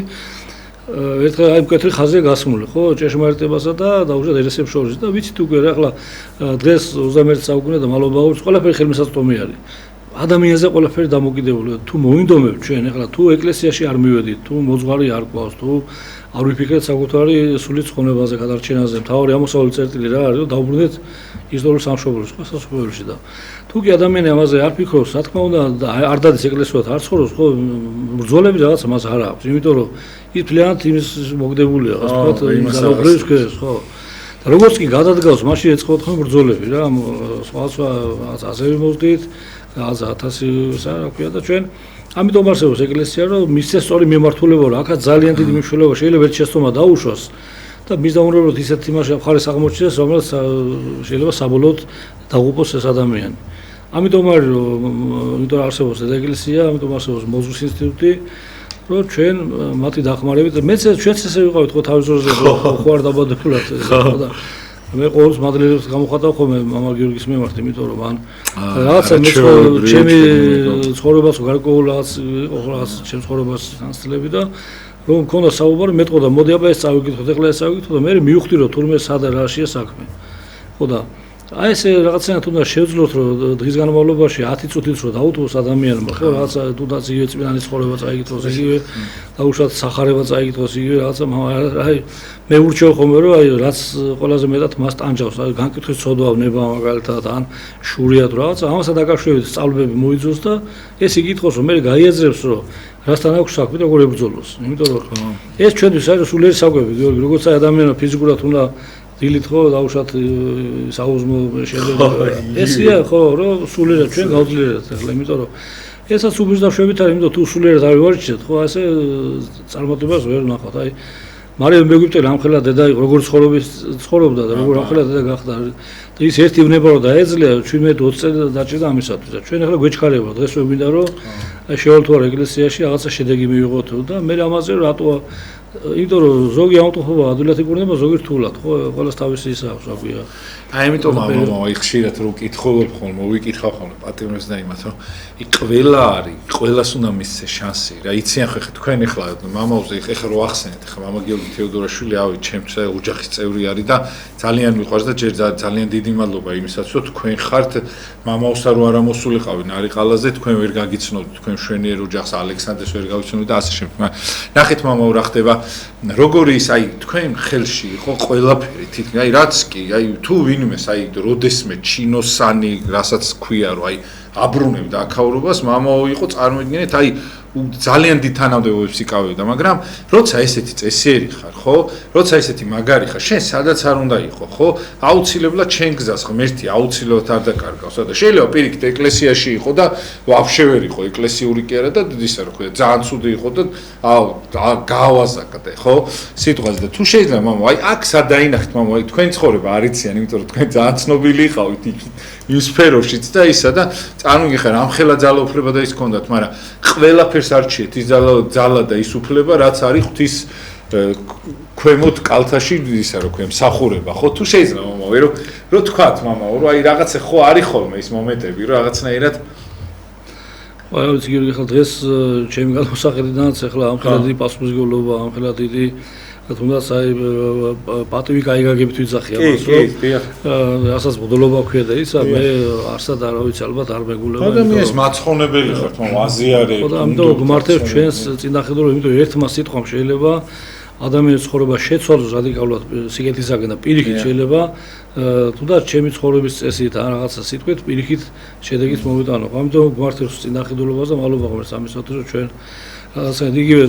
ერთხელ აი მკვეთრი ხაზია გასმული ხო ჭეშმარიტებასა და დაუშვათ ერესებს შორის და ვიცით უკვე რა ახლა დღეს 21 საუკუნე და მალობა აქვს ყველაფერი ხელმისაწვდომი არის ადამიანზე ყველაფერი დამოკიდებულია თუ მოინდომებ ჩვენ ახლა თუ ეკლესიაში არ მივედით თუ მოძღვარი არ გვყავს თუ არ ვიფიქრეთ საკუთარი სული ცხონებაზე გადარჩენაზე მთავარი ამოსავალი წერტილი რა არის რომ დაუბრუნდეთ ისტორიულ სამშობლოში ხო სასოფლოში და თუ კი ადამიანი ამაზე არ ფიქრობს რა თქმა უნდა არ დადის ეკლესიად არ ცხოვრობს ხო ბრძოლები რაღაცა მას არ აქვს იმიტომ რომ ის ფლიანად იმის მოგდებულია ასე ვთქვათ იმის გარეშე ხო და როგორც კი გადადგავს მაშინ ეწყოთ ხო ბრძოლები რა სხვა აზები მოვდით 1000 რა ქვია და ჩვენ ამიტომ არსებობს ეკლესია რომ მისცეს სწორი მიმართულება რომ აქაც ძალიან დიდი მნიშვნელობა შეიძლება ერთ შეცდომა დაუშვას და მის დაუნერებლად ისეთ იმაში მხარეს აღმოჩნდეს რომელიც შეიძლება საბოლოოდ დაღუპოს ეს ადამიანი ამიტომ არის რომ არსებობს ეს ეკლესია ამიტომ არსებობს მოზღვის ინსტიტუტი რომ ჩვენ მათი დახმარებით მეც ჩვენც ესე ვიყავით ხო თავის დროზე ხო არ დაბადებულად და მე ყოველს მადლიერებს გამოხატავ ხოლმე მამა გიორგის მიმართ, იმიტომ რომ ან რაღაცა მე ჩემი ცხოვრებას გარკვეულ რაღაც ჩემ ცხოვრებას განსწრები და რომ მქონდა საუბარი მეტყოდა მოდი აბა ეს წავიკითხოთ, ეხლა ეს წავიკითხოთ და მე მივხვდი რომ თურმე სად რაშია საქმე. ხო და აი ეს რაღაცა თუნდაც შევძლოთ რომ დღის განმავლობაში 10 წუთით რომ დაუთმოს ადამიანმა ხო რაღაცა თუნდაც იგივე წმინდანის ცხოვრება წაიკითხოს იგივე დაუშვათ სახარება წაიკითხოს იგივე რაღაცა აი მე ურჩევ ხოლმე რომ აი რაც ყველაზე მეტად მას ტანჯავს აი განკითხვის ცოდვა ნება მაგალითად ან შურიათ რაღაცა ამასთან დაკავშირებით სწავლებები მოიძოს და ეს იკითხოს რომ მე გაიაზრებს რომ რასთან აქვს საქმე და როგორ ებრძოლოს იმიტომ რომ ეს ჩვენთვის არის სულიერი საკვები გიორგი როგორც აი ადამიანმა ფიზიკურად უნდა დილით ხო დაუშვათ საუზმო შედება ესია ხო რომ სულიერად ჩვენ გავძლიერეთ ახლა იმიტომ რომ ესაც უბის დაშვებით არის იმიტომ თუ სულიერად არ ვარჩიეთ ხო ასე წარმატებას ვერ ვნახავთ აი მარიამ ეგვიპტელი ამხელა დედა იყო როგორ ცხოვრობდა და როგორ ამხელა დედა გახდა და ის ერთი ვნება რომ დაეძლია 17-20 წელი დაჭირდა ამისათვის და ჩვენ ახლა გვეჩქარება დღეს ვემინდა რომ აი შევალთვარ ეკლესიაში რაღაცა შედეგი მივიღოთ და მე ამაზე რატო იმიტომ რომ ზოგი ამტყობა ადვილად იკურნება ზოგი რთულად ხო ყველას თავისი ისა აქვს რა ქვია აი ამიტომ აი ხშირად რომ კითხულობ ხოლმე ვიკითხავ ხოლმე პატრონებს და იმათ რომ ყველა არის ყველას უნდა მისცეს შანსი რა იციან ხო თქვენ ახლა მამაუზე ახლა რო ახსენეთ ახლა მამა გიორგი თეოდორაშვილი ავი ჩემს ოჯახის წევრი არის და ძალიან მიყვარს და ჯერ ძალიან დიდი მადლობა იმისათვის რომ თქვენ ხართ მამაუსა რო არ ამოსულიყავი ნარიყალაზე თქვენ ვერ გაგიცნობთ თქვენ შვენიერ ოჯახს ალექსანდრეს ვერ გავიცნობთ და ასე შემდეგ ნახეთ მამაო რა ხდება როგორი ის აი თქვენ ხელში იყო ყველაფერი თითქმის აი რაც კი აი თუ ვინმეს აი როდესმე ჩინოსანი რასაც ქვია რომ აი აბრუნებდა აქაურობას მამაო იყო წარმოიდგინეთ აი ძალიან დიდ თანამდებობებს იკავებდა მაგრამ როცა ესეთი წესიერი ხარ ხო როცა ესეთი მაგარი ხარ შენ სადაც არ უნდა იყო ხო აუცილებლად ჩემ გზას ღმერთი აუცილებლად არ დაკარგავს და შეიძლება პირიქით ეკლესიაში იყო და ვაფშე ვერ იყო ეკლესიური კი არა და ისა რა ქვია ძალიან ცუდი იყო და გაავაზაკდე ხო სიტყვაზე და თუ შეიძლება მამა აი აქ სადაინახეთ მამა აი თქვენ ცხოვრება არ იციან იმიტომ რომ თქვენ ძალიან ცნობილი იყავით იმ სფეროშიც და ისა და წარმოგიხარ ამხელა ძალაუფლება და ის გქონდათ მაგრამ ყველაფერს არჩიეთ ის ძალა და ის უფლება რაც არის ღვთის ქვემოთ კალთაში ისა რო ქვემ მსახურება ხო თუ შეიძლება მომავე რომ თქვათ მამაო რომ აი რაღაცა ხო არის ხოლმე ის მომენტები რომ რაღაცნაირად აი ვიცი გიორგი ხა დღეს ჩემი განმსახედიდანაც ახლა ამხელა დიდი პასუხისმგებლობა ამხელა დიდი თუნდაც აი პატივი გაიგაგებით ვიძახი ამას რომ რასაც მოდელობა ქვია და ისა მე არსად არ ვიცი ალბათ არ მეგულება ადამიანის მაცხონებელი ხართ მომ აზიარები ხო და ამიტომ გმართებს ჩვენს წინახედულო იმიტომ ერთმა სიტყვამ შეიძლება ადამიანის ცხოვრება შეცვალოს რადიკალურად სიკეთისაგან და პირიქით შეიძლება თუნდაც ჩემი ცხოვრების წესით ან რაღაცა სიტყვით პირიქით შედეგით მოვიტანო. ამიტომ გვართებს წინახედულობას და მადლობა ღმერთს ამისათვის რომ ჩვენ რაღაცა იგივე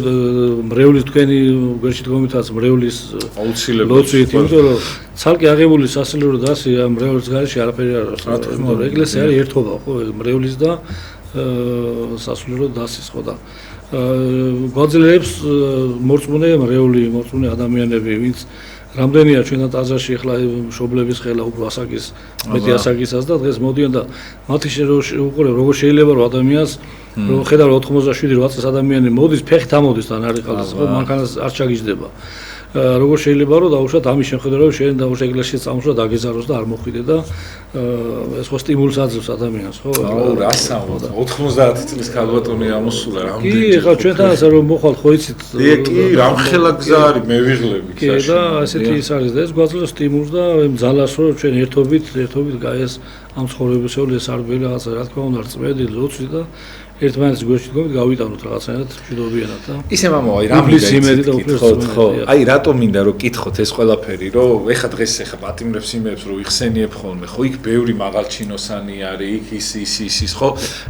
მრევლის თქვენი გვერდში დგომითაც მრევლის აუცილებლად იმიტომ რომ ცალკე აღებული სასულიერო დასი ამ მრევლის გარეშე არაფერი არ არის. მაგრამ ეკლესია არის ერთობა ხო მრევლის და სასულიერო დასის ხო და გვაძლევს მორწმუნე მრევლი მორწმუნე ადამიანები ვინც რამდენია ჩვენა ტაძარში ახლა მშობლების ხელა უფრო ასაკის მეტი ასაკისას და დღეს მოდიან და მათი უყურებ როგორ შეიძლება რომ ადამიანს რომ ხედავ 87-8 წელს ადამიანი მოდის ფეხით ამოდის თან არის ხალხს ხო მანქანას არ ჩაგიждდება როგორ შეიძლება რომ დაუშვათ ამის შემხედარებით შენ დაუშვა ეკლესიაში წამოსვა დაგეზაროს და არ მოხვიდე და ეს ხო სტიმულს აძლევს ადამიანს ხო აუ რასაუბრ 90 წლის ქალბატონი ამოსულა კი რამდენი ხა ჩვენთანაც რომ მოხვალ ხო იცით კი რამხელა გზა არის მე ვიღლები კი და ასეთი ის არის და ეს გვაძლევს სტიმულს და ძალას რომ ჩვენ ერთობით გაეს ამ ცხოვრებისეული ეს არ ვერა რაღაცა რა თქმა უნდა რწმედი ლოცვი და ერთმანეთის გვერდში დგომით გავიტანოთ რაღაცნაირად მშვიდობიანად და ისე მამაო აი ხო აი რატომ მინდა რომ კითხოთ ეს ყველაფერი რომ ეხა დღეს ეხა პატიმრებს იმებს რომ იხსენიებ ხოლმე ხო იქ ბევრი მაღალჩინოსანი არის იქ ის ხო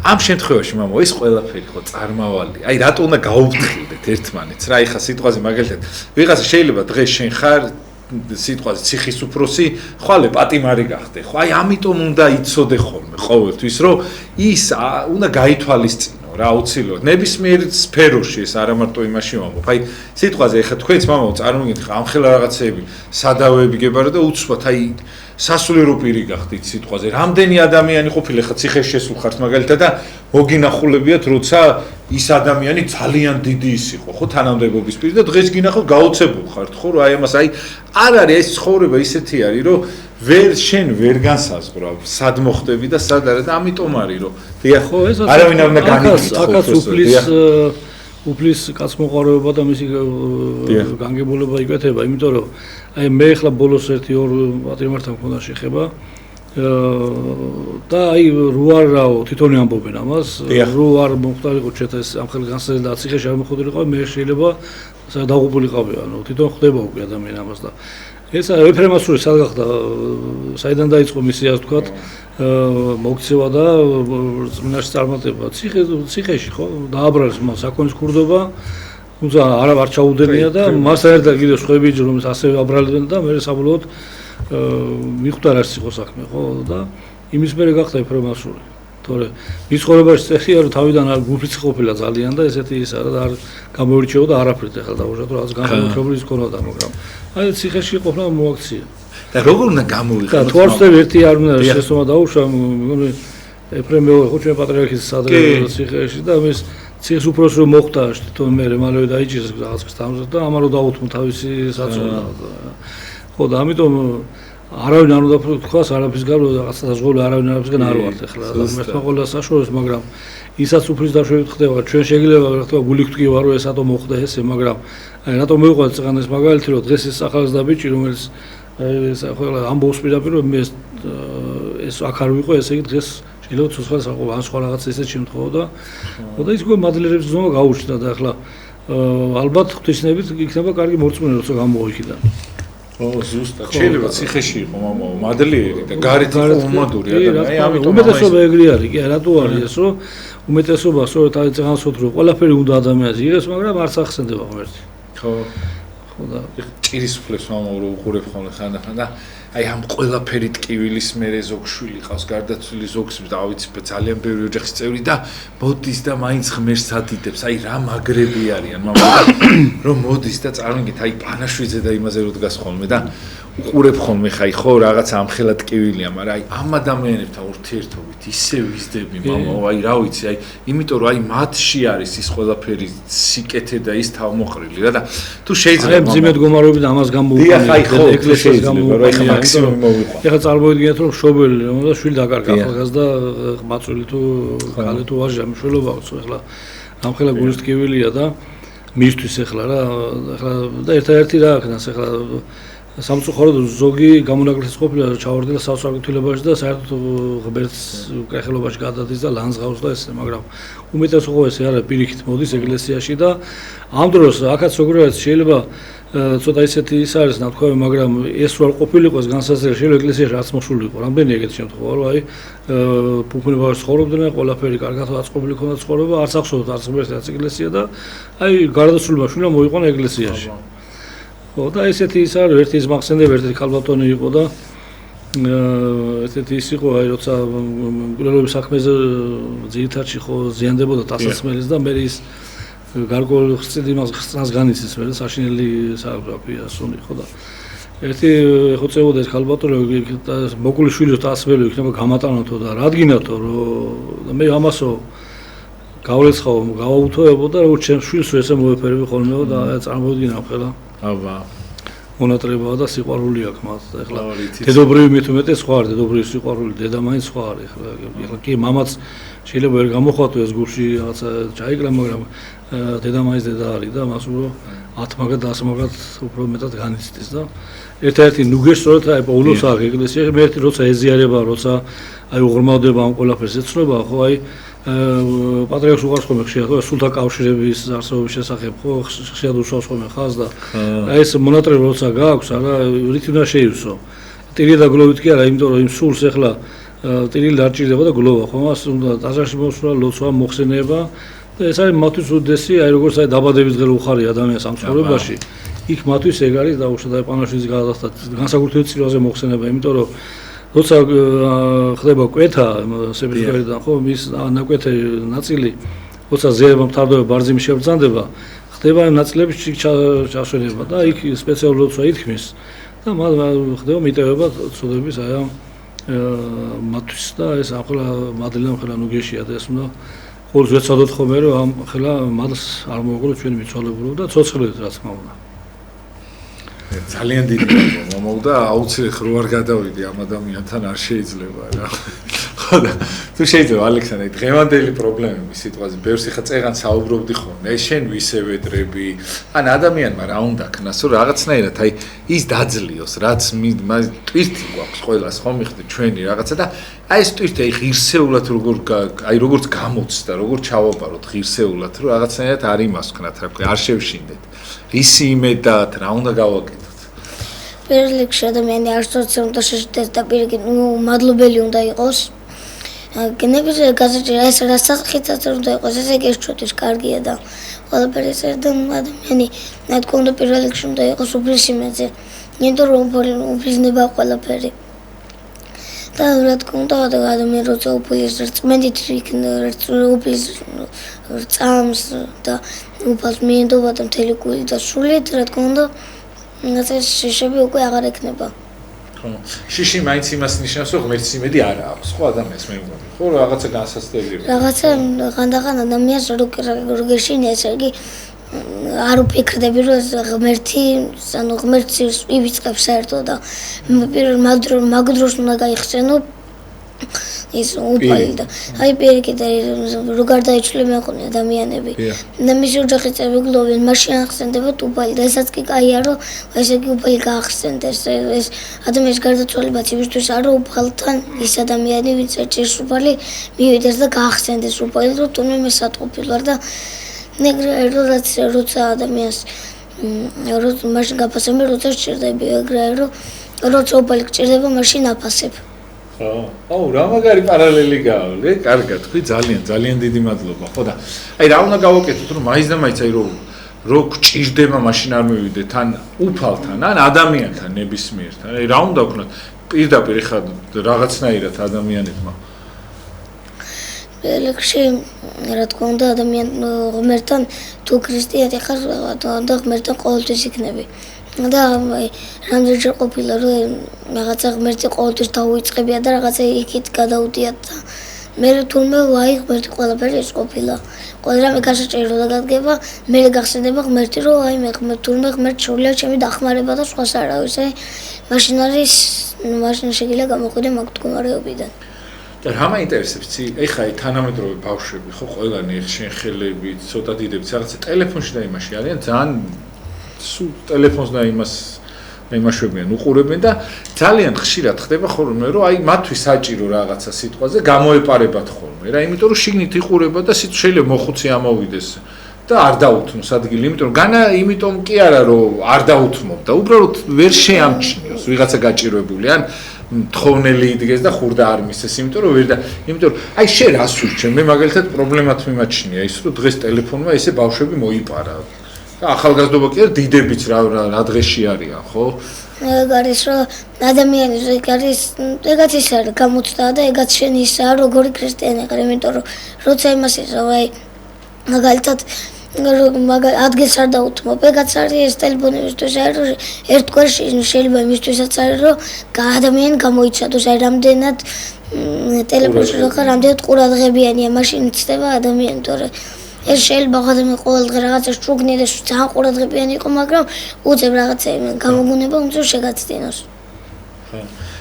ამ შემთხვევაში მამაო ეს ყველაფერი ხო წარმავალი აი რატომ უნდა გაუფრთხილდეთ ერთმანეთს რა ეხა სიტყვაზე მაგალითად ვიღაცა შეიძლება დღეს შენ ხარ სიტყვაზე ციხის უფროსი ხვალე პატიმარი გახდე ხო აი ამიტომ უნდა იცოდე ხოლმე ყოველთვის რომ ის უნდა გაითვალისწინო რა აუცილებლად ნებისმიერ სფეროში ეს არა მარტო იმაში ვამბობ აი სიტყვაზე ეხა თქვენც მამაო წარმოგიდგენთ ამხელა რაღაცეები სადავეები გებარა და უცბად აი სასულიერო პირი გახდით სიტყვაზე რამდენი ადამიანი ყოფილი ხა ციხეში შესულ ხართ მაგალითად და მოგინახულებიათ როცა ის ადამიანი ძალიან დიდი ის იყო ხო თანამდებობის პირი და დღეს გინახავთ გაოცებულ ხართ ხო რომ აი ამას აი არ არის ეს ცხოვრება ისეთი არის რომ შენ ვერ განსაზღვრავ სად მოხდები და სად არა და ამიტომ არის რომ დიახ ხო ეს არავინ არ უნდა განიკითხოს უფლის კაცმოყარეობა და მისი განგებულება იკვეთება იმიტომ რომ აი მე ახლა ბოლოს 1-2 პატრიმართან მქონდა შეხება და აი რო არაო თვითონი ამბობენ ამას რო არ მომხდარიყო ჩვენთან ეს ამხელ განსაზრდა და ციხეში არ მოხვდრიყო მე შეიძლება დაღუპულიყავი ანუ თვითონ ხდება უკვე ადამიანი ამას და ეს რეფერმასური სად გახდა საიდან დაიწყო მისი ასე ვთქვათ მოქცევა და წმინდანში წარმატება ციხეში ხო დააბრალეს საკონის ქურდობა თუმცა არ ჩაუდენია და მასთან ერთად კიდევ სხვები რომლებიც ასევე აბრალებდნენ და მე საბოლოოდ მიხვდა რა სიხო საქმე ხო და იმის მერე გახდა რეფერმასური თორე მის ცხოვრებაში წესია რომ თავიდან არ გუფრიცი ყოფილა ძალიან და ესეთი ის არა და არ გამოირჩეოდა არაფრით ახლა დავუშვათ რომ რაღაც განსაკუთრებული ქონოდა მაგრამ აი ციხეში ყოფნა მოაქცია და როგორ უნდა გამოვიყენოთ და თვალწევ ერთი არ უნდა შესწომა დაუშვა მგონი ეფრემ მეორე ხო ჩვენ პატრიარქის სადრე ციხეში და მის ციხის უფროს რომ მოხდა თვითონ მე მალევე დაიჭირეს რაღაცას თამზად და ამარო დაუთმო თავისი საწოლა ხო და ამიტომ არავინ არ უნდა თქვას არაფისგან რომ რაღაცა საზღვარი არავინ არაფისგან არ ვართ ახლა მერთმა ყველა საშუალოს მაგრამ ისაც უფლის დაშვებით ხდება ჩვენ შეიძლება რა თქმა გული გვტკივა რომ ესატო მოხდა ესე მაგრამ აი რატომ მოვიყვანეთ წეგან ეს მაგალითი რომ დღეს ეს ახალს და ბიჭი რომელიც ეს ყველა ამბობს პირდაპირ რომ მე ეს აქ არ ვიყო ესე იგი დღეს შეიძლება ცოცხალს ან სხვა რაღაც ესეც შემთხვევა და და ის მადლიერებს ზომა გაუჩნდა და ახლა ალბათ ღვთისნებით იქნება კარგი მორწმუნე როცა გამოიქიდან ო ზუსტად შეიძლება ციხეში იყო მამაო მადლიერი და გარეთ იყო უმადური ადამიანი აი ამიტომ უმეტესობა ეგრე არის კი რატო არის ეს რომ უმეტესობა სწორედ აი წეგანსოთ რომ ყველაფერი უნდა ადამიანს იღებს მაგრამ არც ახსენდება ღმერთი ხო და ჭირის უფლებს მამაო რომ უყურებ ხოლმე ხანდახან და აი ამ ყველაფერი ტკივილის მერე ზოგშვილი ყავს გარდაცვლილი ზოგს დავიცი ძალიან ბევრი ოჯახის წევრი და მოდის და მაინც ღმერთს ადიდებს აი რა მაგრები არიან მამაო რომ მოდის და წარმოგიდგენთ აი პანაშვიძე და იმაზე რო დგას ხოლმე და უყურებ ხოლმე ხაი ხო რაღაც ამხელა ტკივილია, მაგრამ აი ამ ადამიანებთან ურთიერთობით ისე ვიზდები მამა, აი რა ვიცი, აი იმიტომ რომ აი მათში არის ის ყველაფერი სიკეთე და ის თავმოყრილი რა და თუ შეიძლება მძიმე მდგომარეობით ამას გამოუყენებთ ეკლესიას გამოუყენებთ. ეხლა წარმოვიდგინეთ რომ მშობელი უნდა შვილი დაკარგა ახალგაზრდა მაწვილი თუ ხალი თუ ვაჟი მშობლობა აქვს ეხლა ამხელა გულისტკივილია და მისთვის ეხლა რა ეხლა და ერთ-ერთი რა აქნას ეხლა სამწუხაროდ ზოგი გამონაკლისის ყოფილა ჩავარდნილა სასწავლებელობაში და საერთოდ ღმერთს კრეხელობაში გადადის და ლანძღავს და ესე, მაგრამ უმეტესობა ესე არა პირიქით მოდის ეკლესიაში და ამ დროს აქაც როგორიც შეიძლება ცოტა ისეთი ის არის ნათქვამი, მაგრამ ეს რო არ ყოფილიყოს განსაზღვრელი შეიძლება ეკლესიაში რაც მოსულიყო. რამდენი ეგეთი შემთხვევა რომ აი ფუფუნებაში ცხოვრობდნენ, ყველაფერი კარგად აწყობილი ქონდა ცხოვრება, არც ახსოვთ არც ღმერთი არც ეკლესია და აი გარდაცვლილმა შვილმა მოიყვანა ეკლესიაში. ხო და ესეთი ის არის ერთი ის მახსენდება ერთი ქალბატონი იყო და ესეთი ის იყო აი როცა მკვლელობის საქმეზე ძირითადში ხო ზიანდებოდა ტასაცმელის და მე ის გარკვეული ხსწიდი მას ხსნას განიცდის მე საშინელი საფრაფია სუნი ხო და ერთი ხო წეოდა ეს ქალბატონი მოკლე შვილი ტასმელი იქნება გამატანოთო და რადგინათო რომ მე ამასო გავლეცხავ გავაუთოებო და რომ ჩემ შვილს ესე მოეფერები ხოლმეო და წარმოვიდგინე ხელა აბა მონატრებაა და სიყვარული აქვს მას და ეხლა დედობრივი მით უმეტეს სხვა არის დედობრივი სიყვარული დედა მაინც სხვა არის ეხლა კი მამაც შეიძლება ვერ გამოხვათო ეს გულში რაღაცა ჩაიკრა მაგრამ დედა მაინც დედა არის და მას უფრო 10 მაგად 100 მაგად უფრო მეტად განიცდის და ერთ-ერთი ნუგეშ სწორედ აი პაულოს აქვს ეკლესიაში მე ერთი როცა ეზიარება როცა აი უღრმავდება ამ ყველაფერს ეცნობა ხო აი პატრიარქს უყარს ხოლმე ხშირად სულთა კავშირების არსებობის შესახებ ხო ხშირად უსვამს ხოლმე ხაზს და აი ეს მონატრები როცა გააქვს არა რითი უნდა შეივსო ტირი და გლოვით კი არა იმიტომ რომ იმ სულს ეხლა ტირი არ ჭირდება და გლოვა ხო მას უნდა ტაჟარში მოსვლა ლოცვა მოხსენება და ეს არის მათთვის უდესი აი როგორც აი დაბადების დღე უხარი ადამიანს ამ ცხოვრებაში იქ მათთვის ეგ არის და უშუალოდ პანაშვილის გადასახდა განსაკუთრებით წილვაზე მოხსენება იმიტომ რომ როცა ხდება კვეთა სეპარატისტებიდან ხო მის ნაკვეთე ნაწილი როცა ზეება მთავრდება ბარძიმი შევბრძანდება ხდება იმ ნაწილებში ჩასვენება და იქ სპეციალური ლოცვა ითქმის და ხდება მიტევება წოდების აი ამ მათთვის და ეს ახლა მადლენ ახლა ნუგეშია და ეს უნდა ყოველთვის ვეცადოთ ხოლმე რომ ამ ახლა მადლს არ მოუყოლოთ ჩვენი მიცვალებულობა და ცოცხლებით რაც მოვნა ძალიან დიდი პრობლემა მომდა აუცილებლად რო არ გადავიდი ამ ადამიანთან არ შეიძლება რა ხო და თუ შეიძლება ალექსანდრე დღევანდელი პრობლემები სიტყვაზე ბევრს ხა წეღან საუბრობდი ხოლმე შენ ვისე ვედრები ან ადამიანმა რა უნდა ქნას რომ რაღაცნაირად აი ის დაძლიოს რაც ტვირთი გვაქვს ყველას ხომ მიხდი ჩვენი რაღაცა და აი ეს ტვირთი აი ღირსეულად როგორც გამოცდა როგორ ჩავაბაროთ ღირსეულად რომ რაღაცნაირად არ იმას ვქნათ რა ქვია არ შევშინდეთ ისი იმედად რა უნდა გავაკეთოთ პირველ რიგში ადამიანი არ სწორად უნდა შეშინდეს და პირიქით მადლობელი უნდა იყოს გენების გაზრდა ეს რასახითაც უნდა იყოს ესე იგი ჩვენთვის კარგია და ყველაფერი ეს ადამიანი ნათქვამი უნდა პირველ რიგში უნდა იყოს უფლისი მეძე იმიტომ რომ უფლისნება ყველაფერი და რა თქმა უნდა ადამიანი როცა უფლის რწმენით უფლის წამს და უფალს მიენდობა და მთელი გულით და სულით რა თქმა უნდა ეს შიშები უკვე აღარ ექნება ხო შიში მაინც იმას ნიშნავს რომ ღმერთის იმედი არ აქვს ხო ადამიანს მე მგონი ხო რაღაცა განსაცდელია რაღაცა ხანდახან ადამიანს როგორ შეშინია ესე იგი არ უფიქრდები რომ ღმერთი ანუ ღმერთი ივიწყებს საერთოდ და პირველ მაგდროს უნდა გაიხსენო ის უპალი და აი პირიქით რო გარდაიცვლი მეყვნე ადამიანები და მისი ოჯახის წევრები გლოვენ მაშინ ახსენდება უპალი და ესაც კი კაია რომ ესე იგი უპალი გაახსენდეს ეს ადამიანის გარდაცვალება ცივისთვის არა უპალთან ის ადამიანი ვინც ეჭირს უპალი მივიდეს და გაახსენდეს უპალი რომ თუნდაც მე სატყუპილ ვარ და როცა ადამიანს მაშინ გაფასები როცა სჭირდები ეგრე რომ როცა უპალი გჭირდება მაშინ აფასებ აუ რა მაგარი პარალელი გავავლე კარგად თქვი ძალიან დიდი მადლობა ხო და აი რა უნდა გავაკეთოთ რომ მაინც და მაინც აი რო გჭირდება მაშინ არ მივიდეთ ან უფალთან ან ადამიანთან ნებისმიერთან აი რა უნდა ვქნათ პირდაპირ ხა რაღაცნაირად ადამიანებმა ლექსი რა თქმა უნდა ადამიან ღმერთთან თუ ქრისტიანი ხარ და ღმერთთან ყოველთვის იქნები და რამდენჯერ ყოფილა რომ რაღაცა ღმერთი ყოველთვის დაუიწყებია და რაღაცა იქით გადაუდიათ და მე თურმე ვაი ღმერთი ყველაფერი ეს ყოფილა ყველა რამე გასაჭირო და გადგება მე გახსენდება ღმერთი რომ აი მე თურმე ღმერთი შეუძლია ჩემი დახმარება და სხვას არავის აი მაშინ შეგიძლია გამოყვიდე მაგ მდგომარეობიდან და რა მაინტერესებს ეხა თანამედროვე ბავშვები ხო ყველანი შენ ხელები ცოტა დიდები რაღაცა ტელეფონში და იმაში არიან ძალიან სულ ტელეფონს და იმაშვებიან უყურებენ და ძალიან ხშირად ხდება ხოლმე რომ აი მათთვის საჭირო რაღაცა სიტყვაზე გამოეპარებათ ხოლმე რა იმიტომ რომ შიგნით იყურება და შეიძლება მოხუცი ამოვიდეს და არ დაუთმოს ადგილი იმიტომ რომ იმიტომ კი არა რომ არ დაუთმობდა უბრალოდ ვერ შეამჩნიოს ვიღაცა გაჭირვებული ან თხოვნელი იდგეს და ხურდა არ მისცეს იმიტომ რომ ვერ და იმიტომ რომ აი შენ რას ურჩენ მე მაგალითად პრობლემად მიმაჩნია ის რომ დღეს ტელეფონმა ესე ბავშვები მოიპარა ახალგაზრდობა კი არა დიდებიც რა დღეში არიან ხო ეგ არის რომ ადამიანის ეგაც ის არის გამოცდა და ეგაც შენ ისაა როგორი ქრისტიანი ხარ იმიტომ რომ როცა იმას ისო აი მაგალითად ადგილს არ დაუთმობ ეგაც არის ეს ტელეფონებისთვის არის რომ ერთგვარში შეიძლება იმისთვისაც არის რომ ადამიანი გამოიცადოს აი რამდენად ტელეფონში რამდენად ყურადღებიანია მაშინ იცდება ადამიანი თორე ეს შეიძლება ხადმე ყოველდღე რაღაცა შუგნი და ძალიან ყურადღებიანი იყო, მაგრამ უწევ რაღაცა გამოგონება უნდა შეგაცდინოს. ხო.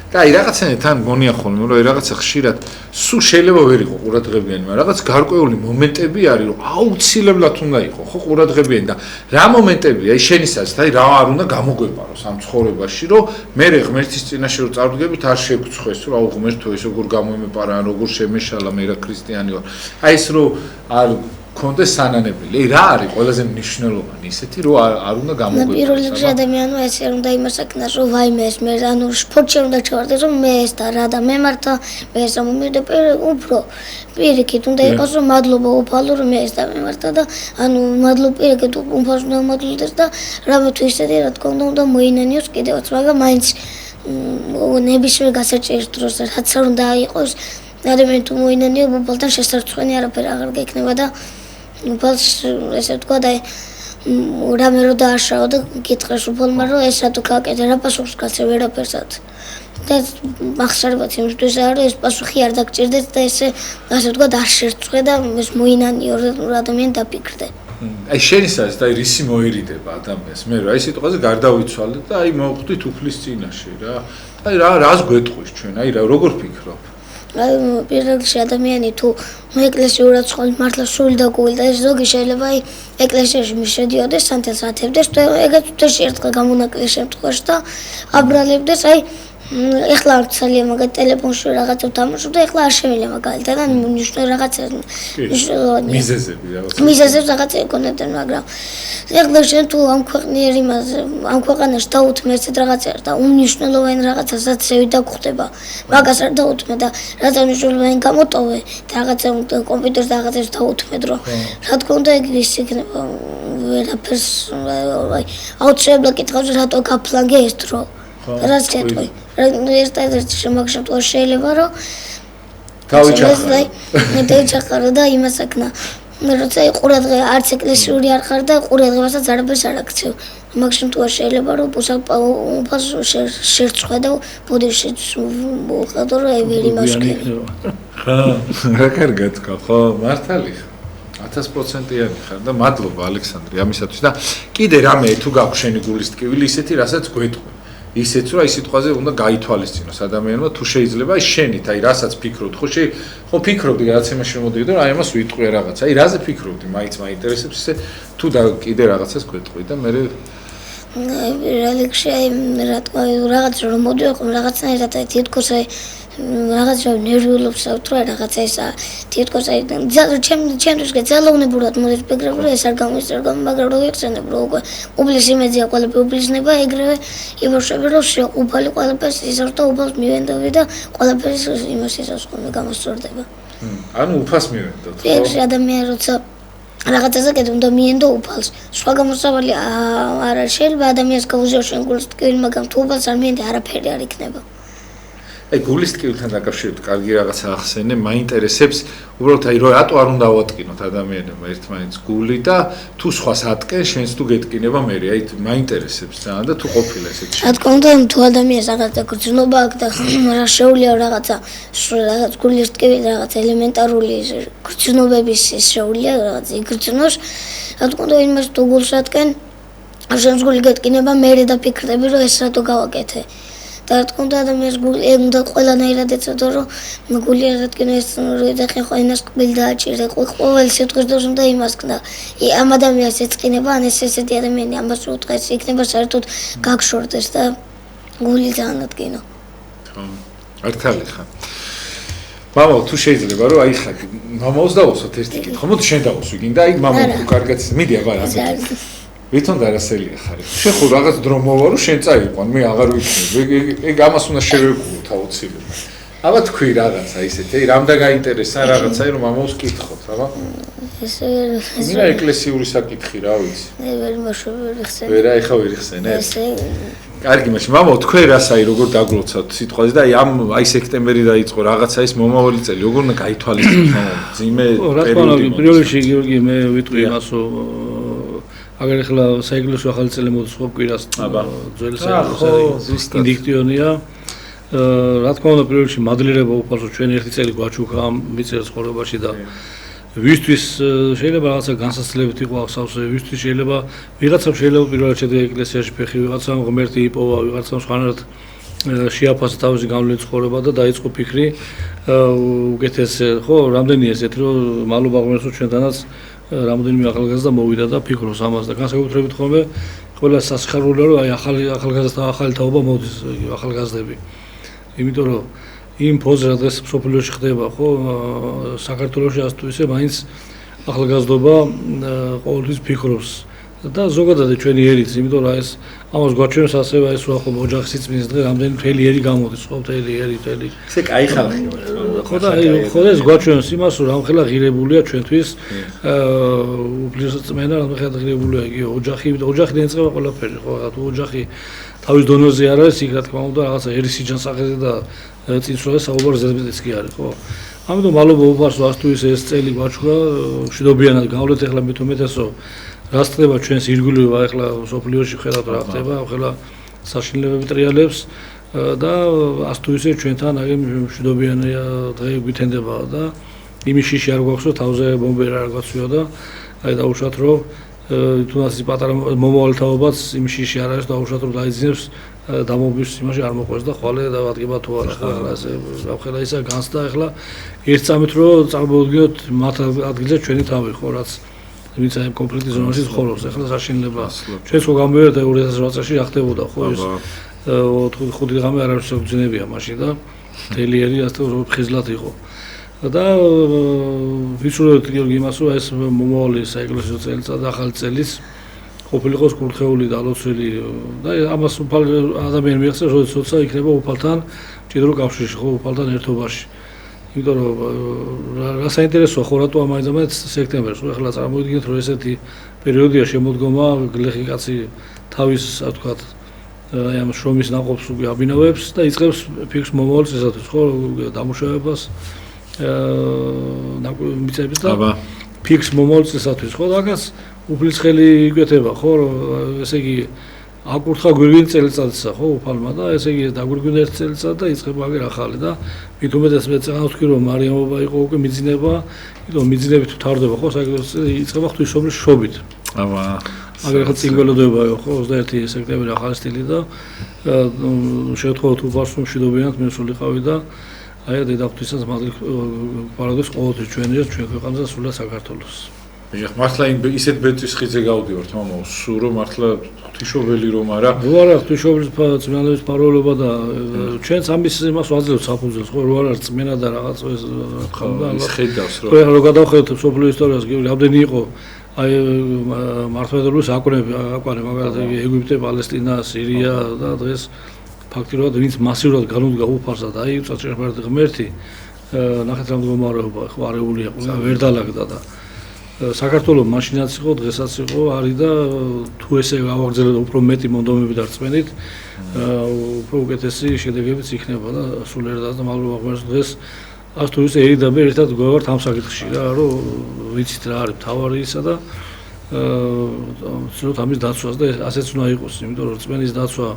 და აი რაღაცნაირად თან გონია ხოლმე, რომ რაღაცა ხშირად სულ შეიძლება ვერ იყო ყურადღებიანი, მაგრამ რაღაც გარკვეული მომენტები არის, რომ აუცილებლად უნდა იყო, ხო, ყურადღებიანი და რა მომენტებია, აი შენისაც და აი რა არ უნდა გამოგვეპაროს ამ ცხოვრებაში, რომ მე ღმერთის წინაშე რომ წარვდგებით არ შეგუცხეს, რომ აუ ღმერთო ეს როგორ გამოიმეპარა, როგორ შემეშალა, მე რა ქრისტიანი ვარ. აი ეს რომ არ კონდეს სანანებელი. რა არის ყველაზე მნიშვნელოვანი ისეთი რომ არ უნდა გამოგვეპაროს. პირველ რიგში ადამიანმა ესე უნდა იმასაკნას რომ ვაიმე ეს მე ანუ სპორტში უნდა ჩავარდეს რომ მე ეს და რა და მე მართა მე ეს მომიდე უფრო პირიქით უნდა იყოს რომ მადლობა უფალო რომ მე ეს და მე მართა და ანუ მადლობა პირიქით უფალს უნდა მადლობდეს და რამე თუ ისეთი რა თქმა უნდა მოინანიოს კიდევაც მაგრამ მაინც ნებისმიერ გასაჭირს დროს რაც არ უნდა იყოს ადამიანი თუ მოინანიო უფალთან შესაძლებელი არაფერი აღარ გექნება და უფალს ესე ვთქვა და რამე რო დააშაო და გითხრეს უფალმა რომ ეს რატო გააკეთე რა პასუხს გაცე ვერაფერსად და მახსარებაც იმისთვის არის ეს პასუხი არ დაგჭირდეთ და ესე ასე ვთქვა არ შერწყვე და ეს მოინანიო რომ ადამიანი დაფიქრდე აი შენისაც და რისი მოერიდება ადამიანს მე რა აი სიტყვაზე გარდავიცვალე და აი მოვხვდით უფლის წინაშე რა აი რას გვეტყვის ჩვენ აი რა როგორ ფიქრობ აი პირველ რიგში ადამიანი თუ ეკლესიურად ცხოვრობს მართლა სული და გული და ეს ზოგი შეიძლება აი ეკლესიაში მიშედიოდეს სანთელს ათევდეს და ეგეც თვეში ერთხელ გამონაკლისს შემთხვევაში და აბრალებდეს აი ეხლა არ ძალიან მაგალითად ტელეფონში რაღაცა ვთამაშობ და ეხლა არ შემიძლია მაგალითად და ნიშნულ რაღაცა მიზეზებს რაღაცა ეკონებდნენ მაგრამ ეხლა შენ თუ ამ ქვეყანაში დაუთმე ესეთ რაღაცას და უნიშნულოვანი რაღაცასაც შევიდა გხვდება მაგას არ დაუთმე და რაღაცა უნიშნულოვანი გამოტოვე და რაღაცა კომპიუტერს რაღაცას დაუთმე დრო რა თქმა უნდა ეგ ის იქნება ვერაფერს აი აუცილებლად კითხავს რატო გაფლანგე ეს დრო რაც კეთვი ერთ-ერთი შემოგშემთხვევა შეიძლება რომ დავიჩახარო და იმასაკნა როცა ყურადღება არც ეკლესიური არ ხარ და ყურადღებასაც არაფერს არ აქცევ მაგ შემთხვევაში შეიძლება რომ უფალს შერწყვე და ბოდიში მოხადო რომ აი ვერ იმაშკე ხო რა კარგად ხო მართალი 1000%-იანი ხარ და მადლობა ალექსანდრე ამისათვის და კიდე რამე თუ გაქვს შენი გულის ტკივილი ისეთი რასაც გვეტყვი ისეც რომ აი სიტყვაზე უნდა გაითვალისწინოს ადამიანმა თუ შეიძლება აი შენით აი რასაც ფიქრობთ ხო ფიქრობდი რაღაც იმაში მომდიოდა რომ აი ამას ვიტყვი რაღაცა აი რაზე ფიქრობდი მაინც მაინტერესებს ისე თუ და კიდე რაღაცას გვეტყვი და მე რელიგში აი რა თქვა რაღაც რომ მოდიოყო რაღაცნაირად აი თითქოს აი რაღაც რომ ნერვიულობს თუ რაღაცა ესა თითქოს აი ჩემთვის ძალაუნებურად მოდის ფიქრები რომ ეს არ გამოსწორდა მაგრამ რო იხსენებ რომ უკვე უბლის იმედია ყველაფერი უბლისნება ეგრევე იმუშავე რომ უფალი ყველაფერს ისევ და უფალს მივენდობი და ყველაფერს იმას ისევ ხოლმე გამოსწორდება ანუ უფალს მივენდოთ ხო ეს ადამიანი როცა რაღაცაზე კიდე უნდა მიენდო უფალს სხვა გამოსავალი არა შეიძლება ადამიანს გაუზიო შენ გულს ტკივილი მაგრამ თუ უფალს არ მიენდი არაფერი არ იქნება აი გულის ტკივილთან დაკავშირებით კარგი რაღაცა ახსენე, მაინტერესებს უბრალოდ აი რატო არ უნდა ავატკინოთ ადამიანებმა ერთმანეთს გული და თუ სხვას ატკენ, შენს თუ გეტკინება მე, აი მაინტერესებს ძალიან და თუ ყოფილა ესეთი. რა თქმა უნდა, თუ ადამიანს რაღაცა გრძნობა აქვს და რა შეუძლია რაღაცა გულის ტკივილი რაღაც ელემენტარული გრძნობების შეუძლია რაღაც იგრძნოს, რა თქმა უნდა, იმას თუ გულს ატკენ, შენს გული გეტკინება, მე დაფიქრდები, რომ ეს რატო გავაკეთე. და რა თქმა უნდა ადამიანს გული უნდა ყველანაირად ეცოდო რომ გული არ ატკინა ეს და ხო ენას კბილ დააჭირე ყოველ სიტყვის დროს უნდა იმასკნა ამ ადამიანს ეწყინება ან ეს ესეთი ადამიანი ამას უთხრეს იქნება საერთოდ გაგშორდეს და გული ძალიან ატკინო ხო ართალი ხა მამა თუ შეიძლება რომ აი ხა მამაოს დავუსვათ ერთი კითხვა მოდი შენ დავუსვი გინდა აი მამა თუ კარგად მიდი აბა რა ვითომ დარასელია ხარ. შენ ხო რაღაც დრო მოვა რომ შენ წაიყვან, მე აღარ ვიცი. ეგ ამას უნდა შევეგულოთ აუცილებლად. აბა თქვი რაღაცა ისეთი, რამდა გაინტერესა რაღაცა რომ მამაოს კითხოთ, აბა. ესე მე ეკლესიური საკითხი რა ვიცი. მე ვერ მოშოვერი ხსენე. ვერა ეხა ვერ ხსენე. კარგი მაშინ მამაო თქვენ რას აი როგორ დაგლოცავთ სიტყვაზე და აი ამ აი სექტემბერი დაიწყო რაღაცა ის მომავალი წელი როგორ უნდა გაითვალისწინოთ ძიმე პერიოდი. პირველ რიგში გიორგი მე ვიტყვი იმას რომ აგერ ახლა საეკლესიო ახალი წელი მოდის ხო კვირას ძველი საეკლესიო ინდიქტიონია რა თქმა უნდა პირველ რიგში მადლიერება უფალს რომ ჩვენ ერთი წელი გვაჩუქა ამ მიწერ ცხოვრებაში და ვისთვის შეიძლება რაღაცა განსაცდელებით იყო ახსავსე ვისთვის შეიძლება ვიღაცამ შეიძლება პირველად შედგა ეკლესიაში ფეხი ვიღაცამ ღმერთი იპოვა ვიღაცამ სხვანაირად შეაფასა თავისი გავლენის ცხოვრება და დაიწყო ფიქრი უკეთეს ხო რამდენია ესეთ რომ მადლობა ღმერთს რომ ჩვენთანაც რამდენიმე ახალგაზრდა მოვიდა და ფიქრობს ამას და განსაკუთრებით ხოლმე ყველა სასიხარულოა რომ აი ახალი თაობა მოდის ახალგაზრდები იმიტომ რომ იმ ფონზე რა დღეს სოფლიოში ხდება ხო საქართველოში ასე თუ ისე მაინც ახალგაზრდობა ყოველთვის ფიქრობს და ზოგადად ჩვენი ერით იმიტომ რომ ეს ამას გვაჩვენებს ასევე ეს რა ხო ოჯახის სიწმინდის დღე რამდენი მთელი ერი გამოდის ხო მთელი ერი ესე კაი ხალხი ხო და ხო ეს გვაჩვენებს იმას რომ რამხელა ღირებულია ჩვენთვის უფლისწმენა რამხელა ღირებულია იგი ოჯახიდან ეწყება ყველაფერი ხო რა თუ ოჯახი თავის დონეზე არ არის იქ რა თქმა უნდა რაღაცა ერის სიჯანსაღეზე და წინსვლაზე საუბარ ზედმეტიც კი არის ხო ამიტომ მადლობა უფალს რომ ასე თუ ისე ეს წელი გვაჩვენა მშვიდობიანად გავლეთ ახლა მით უმეტესო რას ხდება ჩვენს ირგვლივ ახლა სოფლიოში ხედავთ რა ხდება ახლა საშინელებები ტრიალებს და ასე თუ ისე ჩვენთან აი მშვიდობიანი დღე გვითენდება და იმის შიში არ გვაქვს რომ თავზე ბომბერი არ გვაცვია და აი დაუშვათ რომ თუნდაც პატარა მომავალი თაობაც იმის შიში არ არის დაუშვათ რომ დაიძინებს დამობის იმაში არ მოყვეს და ხვალე დავადგება თუ არა ახლა ესე ახლა ისა განცდა ახლა ერთ წამით რომ წარმოვიდგინოთ მათ ადგილზე ჩვენი თავი ხო რაც ვინც აი კონფლიქტის ზონაში ცხოვრობს ახლა საშინელება ჩვენს ხო გამოვიდა 2008 წელს რა ხდებოდა ხო ეს 5 დღე არ არის შეგძინებია მაშინ და თელიერი ასე რომ ხიზლად იყო და ვიჩვენოთ გიორგი იმას რომ ეს მომავალი საეკლესიო წელიწად ახალი წელის ყოფილიყოს კურთხეული და ალოცვილი და ამას უფალ ადამიანი მიიღწევს როდესაც იქნება უფალთან ჭიდრო კავშირში ხო უფალთან ერთობაში იმიტომ რომ რა საინტერესოა ხო რატო ამაინდამაც სექტემბერს ხო ახლა წარმოვიდგინეთ რომ ესეთი პერიოდია შემოდგომა გლეხი კაცი თავის ასე ვთქვათ აი ამ შრომის ნაყოფს უკვე აბინავებს და იწყებს ფიქრს მომავალ წესათვის ხო დამუშავებას მიწების და ფიქრს მომავალ წესათვის ხო რაგაც უფლისხელი იკვეთება ხო ესე იგი აკურთხა გვირგვინი წელიწადისა ხო უფალმა და ესე იგი დაგვირგვინდა ერთ წელიწად და იწყება აგერ ახალი და მით უმეტეს მე წავთქვი რომ მარიამობა იყო უკვე მიძინება იმიტომ მიძინებით თარდება ხო საერთოდ იწყება ღვთისმშობლის შობით აბა აგერ ხა წინგველოდება ხო 21 სექტემბერი ახალი სტილი და შევთხოვოთ უფალს რომ მშვიდობიანად მისულიყავი და აი დედაღვთისას მადლი პარადოს ყოველთვის ჩვენია ჩვენ ქვეყანაზე სულა საქართველოს ეხ მართლა ისეთ ბეწვის ხიზე გავდივართ მამაო სულ რომ მართლა ღვთისმშობელი რომ არა რო არა ღვთისმშობლის წმინდანების პაროლობა და ჩვენც ამის იმას ვაძლევთ საფუძველს ხო რო არა წმენა და რაღაც ეს ხალხა ის ხედავს რომ ხო რო გადავხედოთ სოფლიო ისტორიას რამდენი იყო აი მართლმადიდებლობის აკვანი მაგალითად ეგვიპტე პალესტინა სირია და დღეს ფაქტიურად ვინც მასიურად განუდგა უფალსა და აი წარწერა ღმერთი ნახეთ რა მდგომარეობა ხო არეულია ყველა ვერ დალაგდა და საქართველოს მაშინაც იყო, დღესაც იყო, არის და თუ ესე გავაგრძელოთ უფრო მეტი მონდომები და რწმენით, უფრო უკეთესი შედეგებიც იქნება და სულიერად და მადლობა ღმერთს დღეს ას თუ ისე ერიდაბე ერთად გვევართ ამ საკითხში რა, რომ ვიცით რა არის მთავარი ისა და ვცდილობთ ამის დაცვას და ასეც უნდა იყოს, იმიტომ რომ რწმენის დაცვა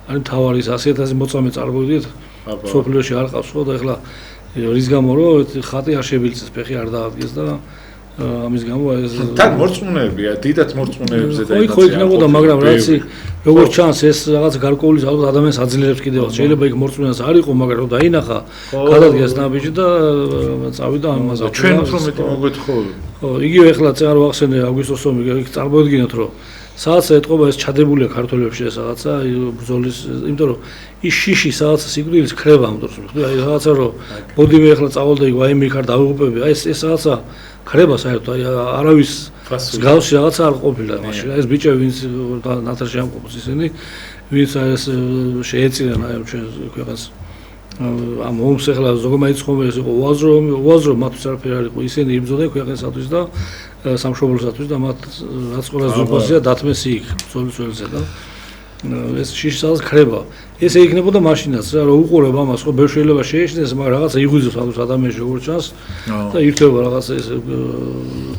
არის მთავარი ისა, 100.000 მოწამე წარმოვიდეთ, სოფლიოში არ ყავს ხო და ეხლა რის გამო რომ ხატი არ შებილწეს, ფეხი არ დაადგეს და ამის გამო ეს თან მორწმუნეებია, დიდად მორწმუნეებზე და ხო იქნებოდა, მაგრამ რაც როგორც ჩანს ეს რაღაც გარკვეული ალბათ ადამიანს აძლიერებს კიდევაც. შეიძლება იქ მორწმუნეც არ იყო, მაგრამ რომ დაინახა, გადადგეს ნაბიჯი და წავიდა ამაზე. ჩვენ უფრო მეტი მოგვეთხოვ. ხო, იგივე ეხლა წინ არ ვახსენე აგვისტოს ომი, იქ წარმოედგინოთ რომ სადაც ეთყობა ეს ჩადებულია ქართველებში ეს რაღაცა ბრძოლის, იმიტომ რომ ის შიში სადაც სიკვდილის ქრება ამ დროს. აი რაღაცა რომ მოდივე ეხლა წავალ და იქ ვაიმე იქ არ დავიღუპები, აი ეს რაღაცა ქრება საერთოდ, აი არავის მსგავსი რაღაცა არ ყოფილა მაშინ. ეს ბიჭები ვინც ნათარში ამყოფს ისინი, ვინც ეს შეეწირენ აი ჩვენ ქვეყანას ამ ომს ეხლა ზოგადად ხომ ეს იყო უაზრო მათთვის არაფერი არ იყო, ისინი იბრძოდნენ ქვეყნისათვის და სამშობლოსათვის და მათ რაც ყველაზე ზურბაზია დათმეს იქ ბრძოლის და ეს შიშსაც ქრება. ესე იქნებოდა მაშინაც რა, რომ უყურებ ამას, ხო ბევრ შეიძლება შეეშინდეს, მაგრამ რაღაცა იღუძებს ადამიანში როგორც ჩანს და ირთვება რაღაცა ეს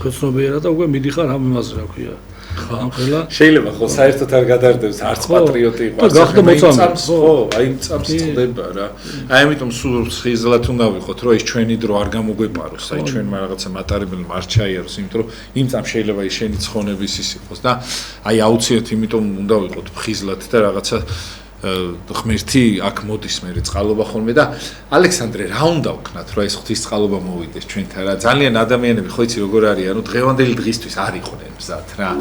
ქოცნობიერად და უკვე მიდიხარ ამ იმაზე რა ქვია. ამხელა შეიძლება ხო საერთოდ არ გადარდებს არც პატრიოტი იყო, არც გახდა მოწამე. ხო, აი წამს წდება რა. აი ამიტომ სულ ხიზლად უნდა ვიყოთ, რომ ეს ჩვენი დრო არ გამოგვეპაროს, აი ჩვენმა რაღაცა მატარებელი არ ჩაიაროს, იმიტომ რომ იმ წამს შეიძლება ის შენი ცხონების ის იყოს და აი აუცილებლად იმიტომ უნდა ვიყოთ ხიზლად და რაღაცა ღმერთი აქ მოდის მერე წყალობა ხოლმე და ალექსანდრე რა უნდა ვქნათ რომ ეს ღვთის წყალობა მოვიდეს ჩვენთან რა ძალიან ადამიანები ხო იცი როგორ არის ანუ დღევანდელი დღისთვის არ იყვნენ მზად რა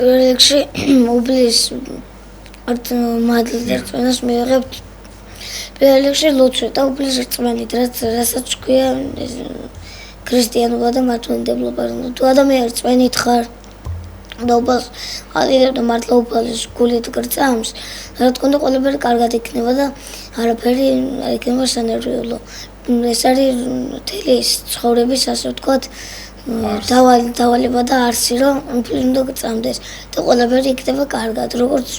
რეგში უბლის არც მადლიერწმენას მიიღებთ რეგში ლოცვა და უბლის რწმენით რასაც ქვია ქრისტიანობა და მართლმადიდებლობა თუ ადამიანი რწმენით ხარ დობას ალიდებ და მართლობის გულით გრძამს რა თქმა უნდა ყველაფერი კარგად იქნება და არაფერი არ იქნება სანერვიულო ეს არის მთელი ცხოვრების ასე ვთქვათ დავალება და არსი რომ უნდა გწამდეს და ყველაფერი იქნება კარგად როგორც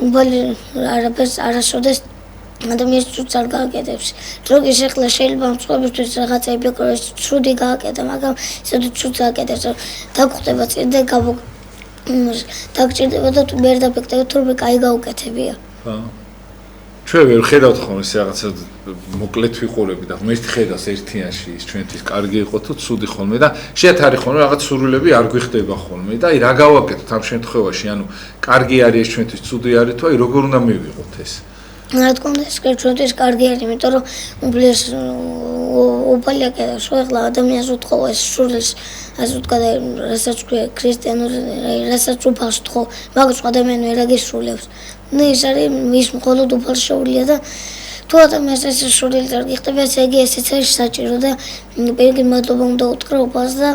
უბალი არაფერს არასოდეს ადამიანს ცუდს არ გააკეთებს. დროგის ეხლა შეიძლება მსხვერპლისთვის რაღაცები იყოს ცუდი გააკეთა, მაგრამ ისედაც ცუდს გააკეთებს. დაგხვდება წინ და დაგჭირდება და თუ ვერ დაფექტება, თურმე კაი გაუკეთებია. ხო. ჩვენ ვერ ხედავთ ხოლმე ეს რაღაცა მოკლედ ვიყურები და ღმერთი ხედავს ერთიანში ის ჩვენთვის კარგი იყო თუ ცუდი ხოლმე და შეათ არის ხოლმე რაღაც სურვილები არ გვიხდება ხოლმე და აი რა გავაკეთოთ ამ შემთხვევაში, ანუ კარგი არის ჩვენთვის, ცუდი არის თუ აი როგორ უნდა მივიღოთ ეს? რა თქმა უნდა ეს ჩვენთვის კარგი არის, იმიტომ რომ უბლის უბალი აკეთებს, ხო ეხლა ადამიანს უთხოვ ეს სურვილს, ასე ვთქვათ, რასაც ქვია ქრისტიანული, რასაც უფალს თხოვ, მაგას ადამიანი ვერ აგისრულებს. ნუ ეს არის ის მხოლოდ უფალს შეუძლია და თუ ადამიანს ეს სურვილი არ გიხდება, ესე იგი ესეც არის საჭირო და პირიქით მადლობა უნდა უთხრა უფალს და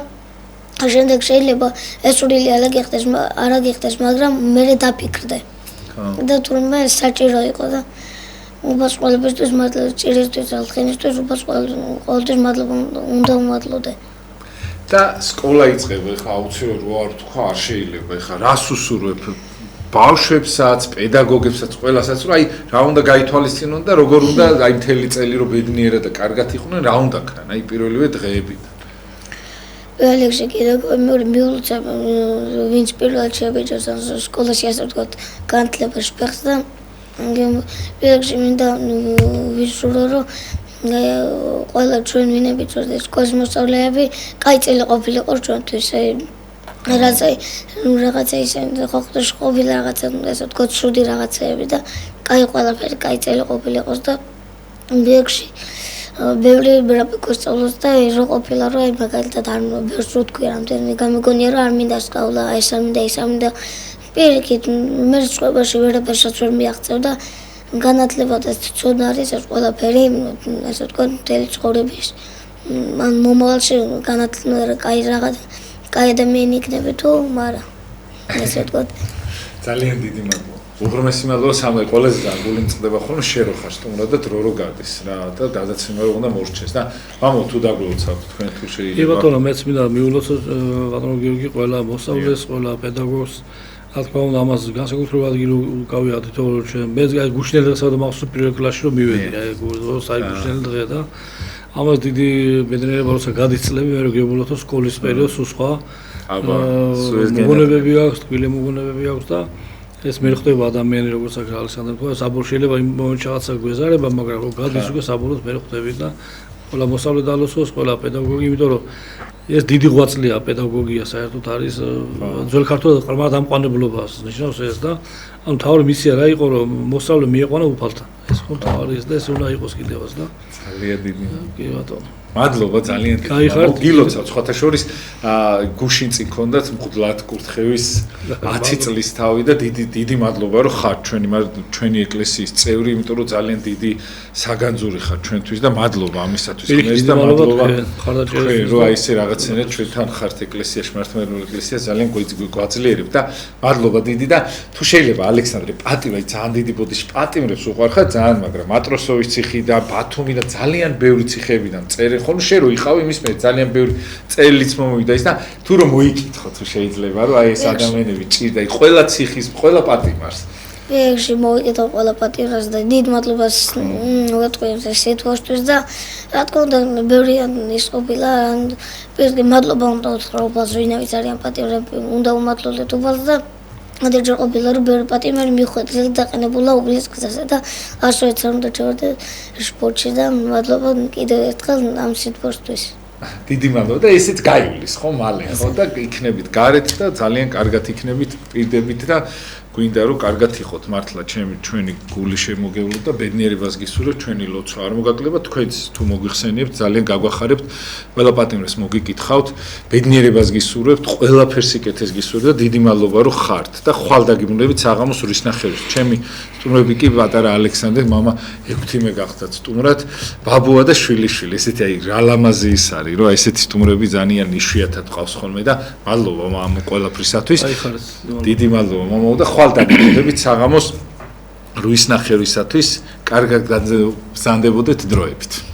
შემდეგ შეიძლება ეს სურვილი არ აგიხდეს, მაგრამ მე დაფიქრდე. და თურმე საჭირო იყო და უფალს ყველაფერთვის მადლობა ჭირისთვის ალხინისთვის უფალს ყოველთვის მადლობა უნდა უმადლოდე და სკოლა იწყება ხა აუცილებლად რო არ თქვა არ შეიძლება ხა რას უსურვებ ბავშვებსაც პედაგოგებსაც ყველასაც რომ აი რა უნდა გაითვალისწინონ და როგორ უნდა აი მთელი წელი რო ბედნიერად და კარგად იყვნენ რა უნდა ქნან აი პირველივე დღეებით ალექსი კიდე მიულოცა ვინც პირველად შეებიჭოს სკოლაში ასე ვთქვათ განათლებაში ფეხს და ალექსი მინდა ვისურვო რომ ყველა ჩვენ ვინებიცოთ ეს სკოლის მოსწავლეები კაი წელი ყოფილიყო ჩვენთვის რაღაცა ისე ხოხტოშ ყოფილი რაღაცა ასე ვთქვათ ცუდი რაღაცეები და კაი ყველაფერი კაი წელი ყოფილიყოს და ალექსი ბევრი ბრაპიკოს სწავლობს და რო ყოფილა რომ აი მაგალითად არ ბევრს რო თქვი რამდენი გამიგონია რომ არ მინდა სწავლა ეს არ მინდა ის არ მინდა პირიქით მე ცხოვრებაში ვერაფერსაც ვერ მიაღწევ და განათლება და ცოდნა არის ეს ყველაფერი ასე ვთქვათ მთელი ცხოვრების მან მომავალში განათლება კაი ადამიანი იქნება თუ მარა ასე ვთქვათ ძალიან დიდი მადლობა უღრმესი მადლობა სამი ყველაზე ძალიან მწყდება ხოლმე შენ რო ხარ სტუმრად და დრო რო გადის რა და გადაცემა რო უნდა მორჩეს და მამო თუ დაგლოცავთ თქვენ თუ შეიძლება კი ბატონო მეც მინდა მიულოცო ბატონო გიორგი ყველა მოსწავლეს ყველა პედაგოგს რა თქმა უნდა ამას განსაკუთრებულად ადგილი უკავია თითოეულ ჩვენ მე გუშინელ დღესა და მახსოვს პირველ კლასში რომ მივედი აი გუშინელ დღე და ამას დიდი ბედნიერება როცა გადის წლები მე რო გებულოთო სკოლის პერიოდს სხვა მოგონებები აქვს თბილი მოგონებები აქვს და ეს მე ხდება ადამიანი როგორც აქ ალექსანდრე თქვა საბოლოო შეიძლება იმ მომენტში რაღაცა გვეზარება მაგრამ რო გადის უკვე საბოლოოდ მე ხდები და ყველა მოსწავლე დალოცოს ყველა პედაგოგი იმიტომ რომ ეს დიდი ღვაწლია პედაგოგია საერთოდ არის ძველ ქართულად ყრმად ამყვანებლობას ნიშნავს ეს და ანუ თავი მისია რა იყო რომ მოსწავლე მieყვანა უფალთან ეს ხო თავი ეს და ეს უნდა იყოს კიდევაც და ძალიან დიდი კი ბატონო მადლობა ძალიან გილოცავ სხვათა შორის გუშინ წინ ქონდათ მღვდლად კურთხევის 10 წლის თავი და დიდი მადლობა რომ ხარ ჩვენი ეკლესიის წევრი იმიტომ რომ ძალიან დიდი საგანძური ხარ ჩვენთვის და მადლობა ამისათვის ღმერთს და მადლობა რომ აი ესე რაღაცნაირად ჩვენთან ხართ ეკლესიაში მართლმადიდებლურ ეკლესიას ძალიან გვაძლიერებ და მადლობა დიდი და თუ შეიძლება ალექსანდრე პატივი ძალიან დიდი ბოდიში პატიმრებს უყარხარ ძალიან მაგრამ მატროსოვის ციხი და ბათუმი და ძალიან ბევრი ციხეებიდან წერენ ხოლმე შენ რო იყავი იმის მე ძალიან ბევრი წერილიც მომივიდა ის და თუ რომ მოიკითხო თუ შეიძლება რომ აი ეს ადამიანები ჭირდა ყველა ციხის ყველა პატიმარს ეგში მოვიკითხო ყველა პატიმარს და დიდ მადლობას ვეთქვი სიტყვასთვის და რა თქმა უნდა ბევრი ის ყოფილა პირდაპირ მადლობა უნდა უთხრა უფალს ვინაიც არიან პატიმრები უნდა უმადლოდეთ უფალს და ადრე ყოფილა რომ ბევრი პატიმარი მიხვედრილ დაყენებულა უბლის გზაზე და ასოც არ უნდა ჩავარდე სპორტში და მადლობა კიდევ ერთხელ ამ სიტყვასთვის დიდი მადლობა და ესეც გაივლის ხო მალე ხო და იქნებით გარეთ და ძალიან კარგად იქნებით პირდებით და გვინდა რომ კარგად იყოთ მართლა ჩვენი გული შემოგევლო და ბედნიერებას გისურვებთ ჩვენი ლოცვა არ მოგაკლება თქვენც თუ მოგვიხსენიებთ ძალიან გაგვახარებთ ყველა პატიმრებს მოგიკითხავთ ბედნიერებას გისურვებთ ყველაფერს იკეთეს გისურვებთ და დიდი მადლობა რომ ხართ და ხვალ დაგიბრუნდებით საღამოს რისნახევში ჩემი სტუმრები კი პატარა ალექსანდრე მამა ექვთიმე გახდათ სტუმრად ბაბუა და შვილიშვილი ესეთი აი რა ლამაზი ის არის რომ ესეთი სტუმრები ძალიან იშვიათად ყავს ხოლმე და მადლობა მამ ყველაფრისათვის დიდი მადლობა მამა და ხვალ დაგიბრუნდებით საღამოს რისნახევრისათვის კარგად გაგზავნებოდეთ დროებით